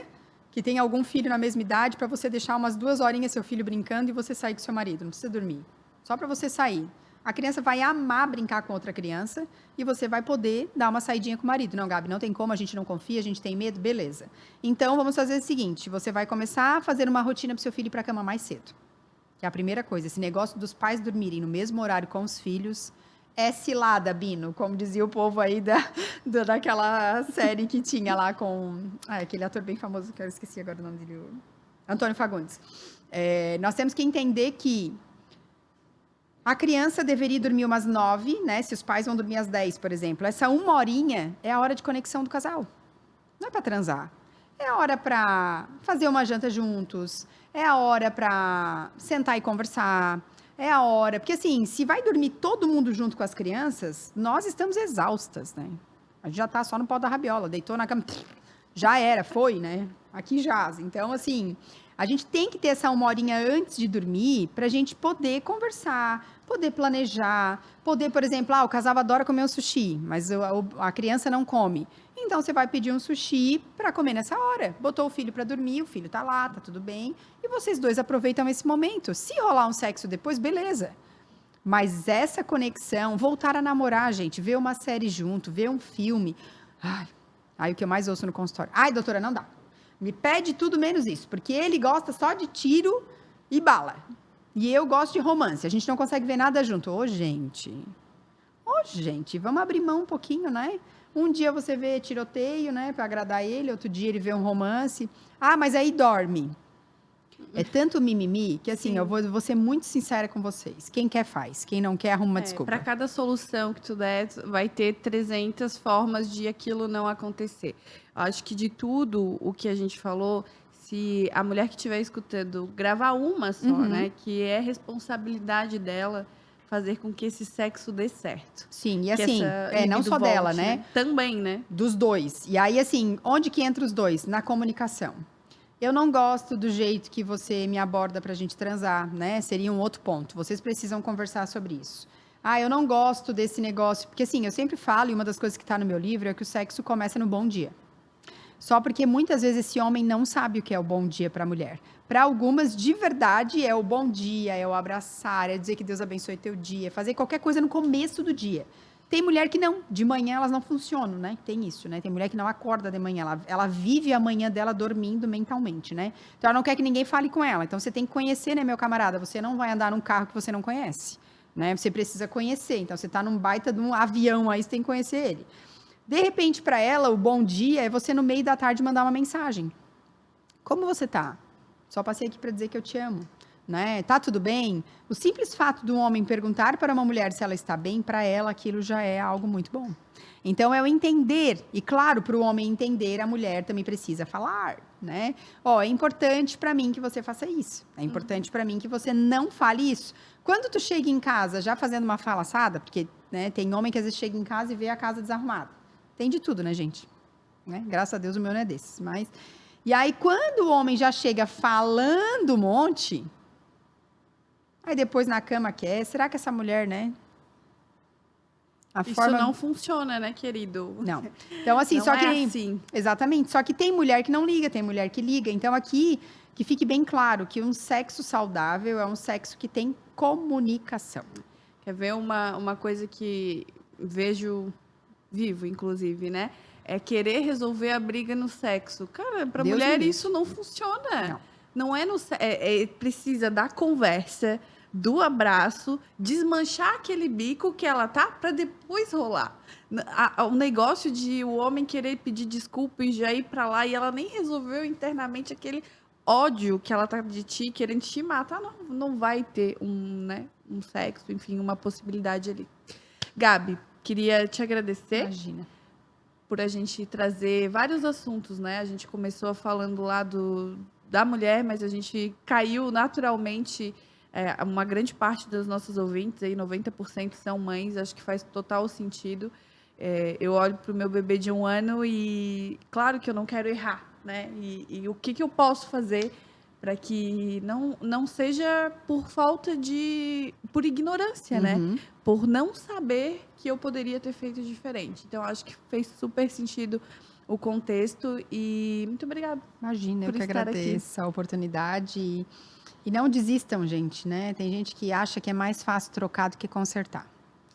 que tem algum filho na mesma idade para você deixar umas 2 horinhas seu filho brincando e você sair com seu marido? Não precisa dormir. Só para você sair. A criança vai amar brincar com outra criança e você vai poder dar uma saidinha com o marido. Não, Gabi, não tem como, a gente não confia, a gente tem medo, beleza. Então, vamos fazer o seguinte, você vai começar a fazer uma rotina para o seu filho ir para a cama mais cedo. Que é a primeira coisa, esse negócio dos pais dormirem no mesmo horário com os filhos é cilada, Bino, como dizia o povo aí daquela série que tinha lá com aquele ator bem famoso, que eu esqueci agora o nome dele, Antônio Fagundes. Nós temos que entender que a criança deveria dormir umas 9, né? Se os pais vão dormir às 10, por exemplo. Essa 1 horinha é a hora de conexão do casal. Não é para transar. É a hora para fazer uma janta juntos. É a hora para sentar e conversar. É a hora... Porque, assim, se vai dormir todo mundo junto com as crianças, nós estamos exaustas, né? A gente já tá só no pau da rabiola. Deitou na cama... Já era, foi, né? Aqui jaz. Então, assim... A gente tem que ter essa 1 horinha antes de dormir para a gente poder conversar, poder planejar, poder, por exemplo, o casal adora comer um sushi, mas a criança não come. Então, você vai pedir um sushi para comer nessa hora. Botou o filho para dormir, o filho tá lá, tá tudo bem. E vocês dois aproveitam esse momento. Se rolar um sexo depois, beleza. Mas essa conexão, voltar a namorar, gente, ver uma série junto, ver um filme. Aí o que eu mais ouço no consultório. Doutora, não dá. Me pede tudo menos isso, porque ele gosta só de tiro e bala. E eu gosto de romance. A gente não consegue ver nada junto. Gente, vamos abrir mão um pouquinho, né? Um dia você vê tiroteio, né, para agradar ele, outro dia ele vê um romance. Mas aí dorme. É tanto mimimi que, assim, eu vou ser muito sincera com vocês. Quem quer faz, quem não quer arruma uma desculpa. Para cada solução que tu der, vai ter 300 formas de aquilo não acontecer. Acho que de tudo o que a gente falou, se a mulher que estiver escutando gravar uma só, né, que é responsabilidade dela fazer com que esse sexo dê certo. Sim, e assim, não só dela, né? Também, né? Dos dois. E aí, assim, onde que entra os dois? Na comunicação. Eu não gosto do jeito que você me aborda pra gente transar, né? Seria um outro ponto. Vocês precisam conversar sobre isso. Ah, eu não gosto desse negócio. Porque assim, eu sempre falo, e uma das coisas que tá no meu livro é que o sexo começa no bom dia. Só porque muitas vezes esse homem não sabe o que é o bom dia para a mulher. Para algumas, de verdade, é o bom dia, é o abraçar, é dizer que Deus abençoe teu dia, fazer qualquer coisa no começo do dia. Tem mulher que não, de manhã elas não funcionam, né? Tem isso, né? Tem mulher que não acorda de manhã, ela vive a manhã dela dormindo mentalmente, né? Então ela não quer que ninguém fale com ela. Então você tem que conhecer, né, meu camarada? Você não vai andar num carro que você não conhece, né? Você precisa conhecer. Então você tá num baita de um avião aí, você tem que conhecer ele. De repente, para ela, o bom dia é você no meio da tarde mandar uma mensagem. Como você tá? Só passei aqui para dizer que eu te amo. Né? Tá tudo bem? O simples fato de um homem perguntar para uma mulher se ela está bem, para ela aquilo já é algo muito bom. Então é o entender, e claro, para o homem entender, a mulher também precisa falar, né? Ó, é importante para mim que você faça isso. É importante para mim que você não fale isso. Quando tu chega em casa já fazendo uma falaçada, porque, né, tem homem que às vezes chega em casa e vê a casa desarrumada. Tem de tudo, né, gente? Né? Graças a Deus o meu não é desses, mas... E aí, quando o homem já chega falando um monte, aí depois na cama quer, será que essa mulher, né? Isso não funciona, né, querido? Não. Então, assim, não só que... assim. Exatamente. Só que tem mulher que não liga, tem mulher que liga. Então, aqui, que fique bem claro que um sexo saudável é um sexo que tem comunicação. Quer ver uma coisa que vejo vivo, inclusive, né? É querer resolver a briga no sexo. Cara, para mulher isso não funciona. Não é no precisa da conversa, do abraço, desmanchar aquele bico que ela tá para depois rolar. O negócio de o homem querer pedir desculpa e já ir para lá e ela nem resolveu internamente aquele ódio que ela tá de ti, querendo te matar, não vai ter um sexo, enfim, uma possibilidade ali. Gabi, queria te agradecer. Imagina. Por a gente trazer vários assuntos, né? A gente começou falando lá da mulher, mas a gente caiu naturalmente, uma grande parte dos nossos ouvintes, aí 90% são mães, acho que faz total sentido. Eu olho para o meu bebê de 1 ano e, claro que eu não quero errar, né? E o que eu posso fazer para que não seja por falta por ignorância, né? Por não saber que eu poderia ter feito diferente. Então, acho que fez super sentido o contexto e muito obrigada. Imagina, eu que agradeço a oportunidade e não desistam, gente, né? Tem gente que acha que é mais fácil trocar do que consertar.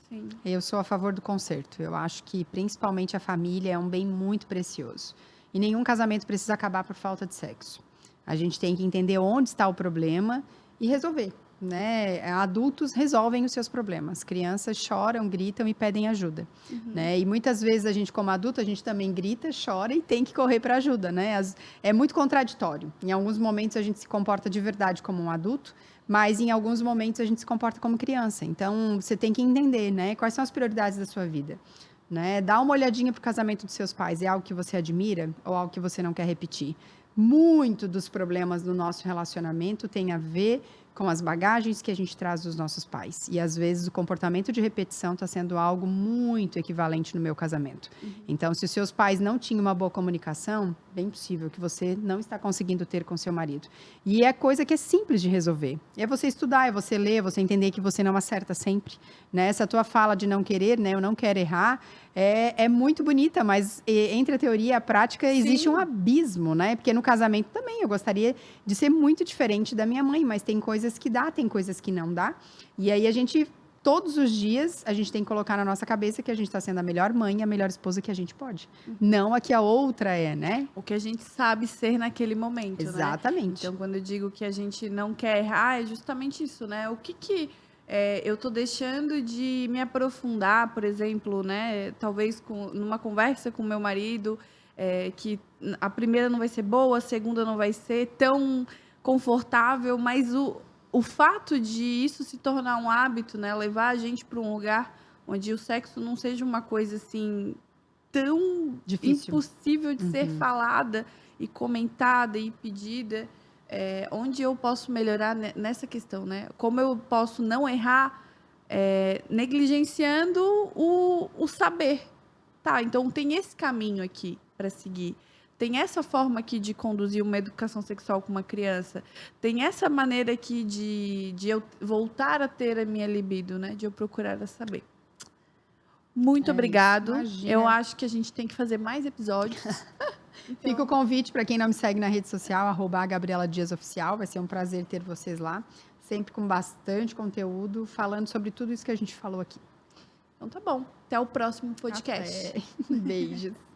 Sim. Eu sou a favor do conserto. Eu acho que, principalmente, a família é um bem muito precioso. E nenhum casamento precisa acabar por falta de sexo. A gente tem que entender onde está o problema e resolver, né? Adultos resolvem os seus problemas. Crianças choram, gritam e pedem ajuda, né? E muitas vezes a gente, como adulto, a gente também grita, chora e tem que correr para ajuda, né? É muito contraditório. Em alguns momentos a gente se comporta de verdade como um adulto, mas em alguns momentos a gente se comporta como criança. Então, você tem que entender, né? Quais são as prioridades da sua vida, né? Dá uma olhadinha pro casamento dos seus pais. É algo que você admira ou algo que você não quer repetir? Muito dos problemas do nosso relacionamento tem a ver com as bagagens que a gente traz dos nossos pais. E, às vezes, o comportamento de repetição está sendo algo muito equivalente no meu casamento. Então, se os seus pais não tinham uma boa comunicação, bem possível que você não está conseguindo ter com seu marido. E é coisa que é simples de resolver. É você estudar, é você ler, é você entender que você não acerta sempre. Né? Essa tua fala de não querer, né? Eu não quero errar, é muito bonita, mas entre a teoria e a prática existe um abismo, né? Porque no casamento também eu gostaria de ser muito diferente da minha mãe, mas tem coisas que dá, tem coisas que não dá. E aí todos os dias, a gente tem que colocar na nossa cabeça que a gente está sendo a melhor mãe, a melhor esposa que a gente pode. Não a que a outra é, né? O que a gente sabe ser naquele momento, Exatamente. Né? Então, quando eu digo que a gente não quer errar, é justamente isso, né? O que eu estou deixando de me aprofundar, por exemplo, né? Talvez numa conversa com meu marido, que a primeira não vai ser boa, a segunda não vai ser tão confortável, mas o fato de isso se tornar um hábito, né? Levar a gente para um lugar onde o sexo não seja uma coisa assim tão difícil, impossível de ser falada e comentada e pedida. Onde eu posso melhorar nessa questão, né? Como eu posso não errar negligenciando o saber. Tá, então tem esse caminho aqui para seguir. tem essa forma aqui de conduzir uma educação sexual com uma criança, tem essa maneira aqui de eu voltar a ter a minha libido, né? De eu procurar saber. Muito obrigado. Eu acho que a gente tem que fazer mais episódios. Então... Fica o convite para quem não me segue na rede social, @GabrielaDiasOficial. Vai ser um prazer ter vocês lá, sempre com bastante conteúdo, falando sobre tudo isso que a gente falou aqui. Então tá bom. Até o próximo podcast. Beijos.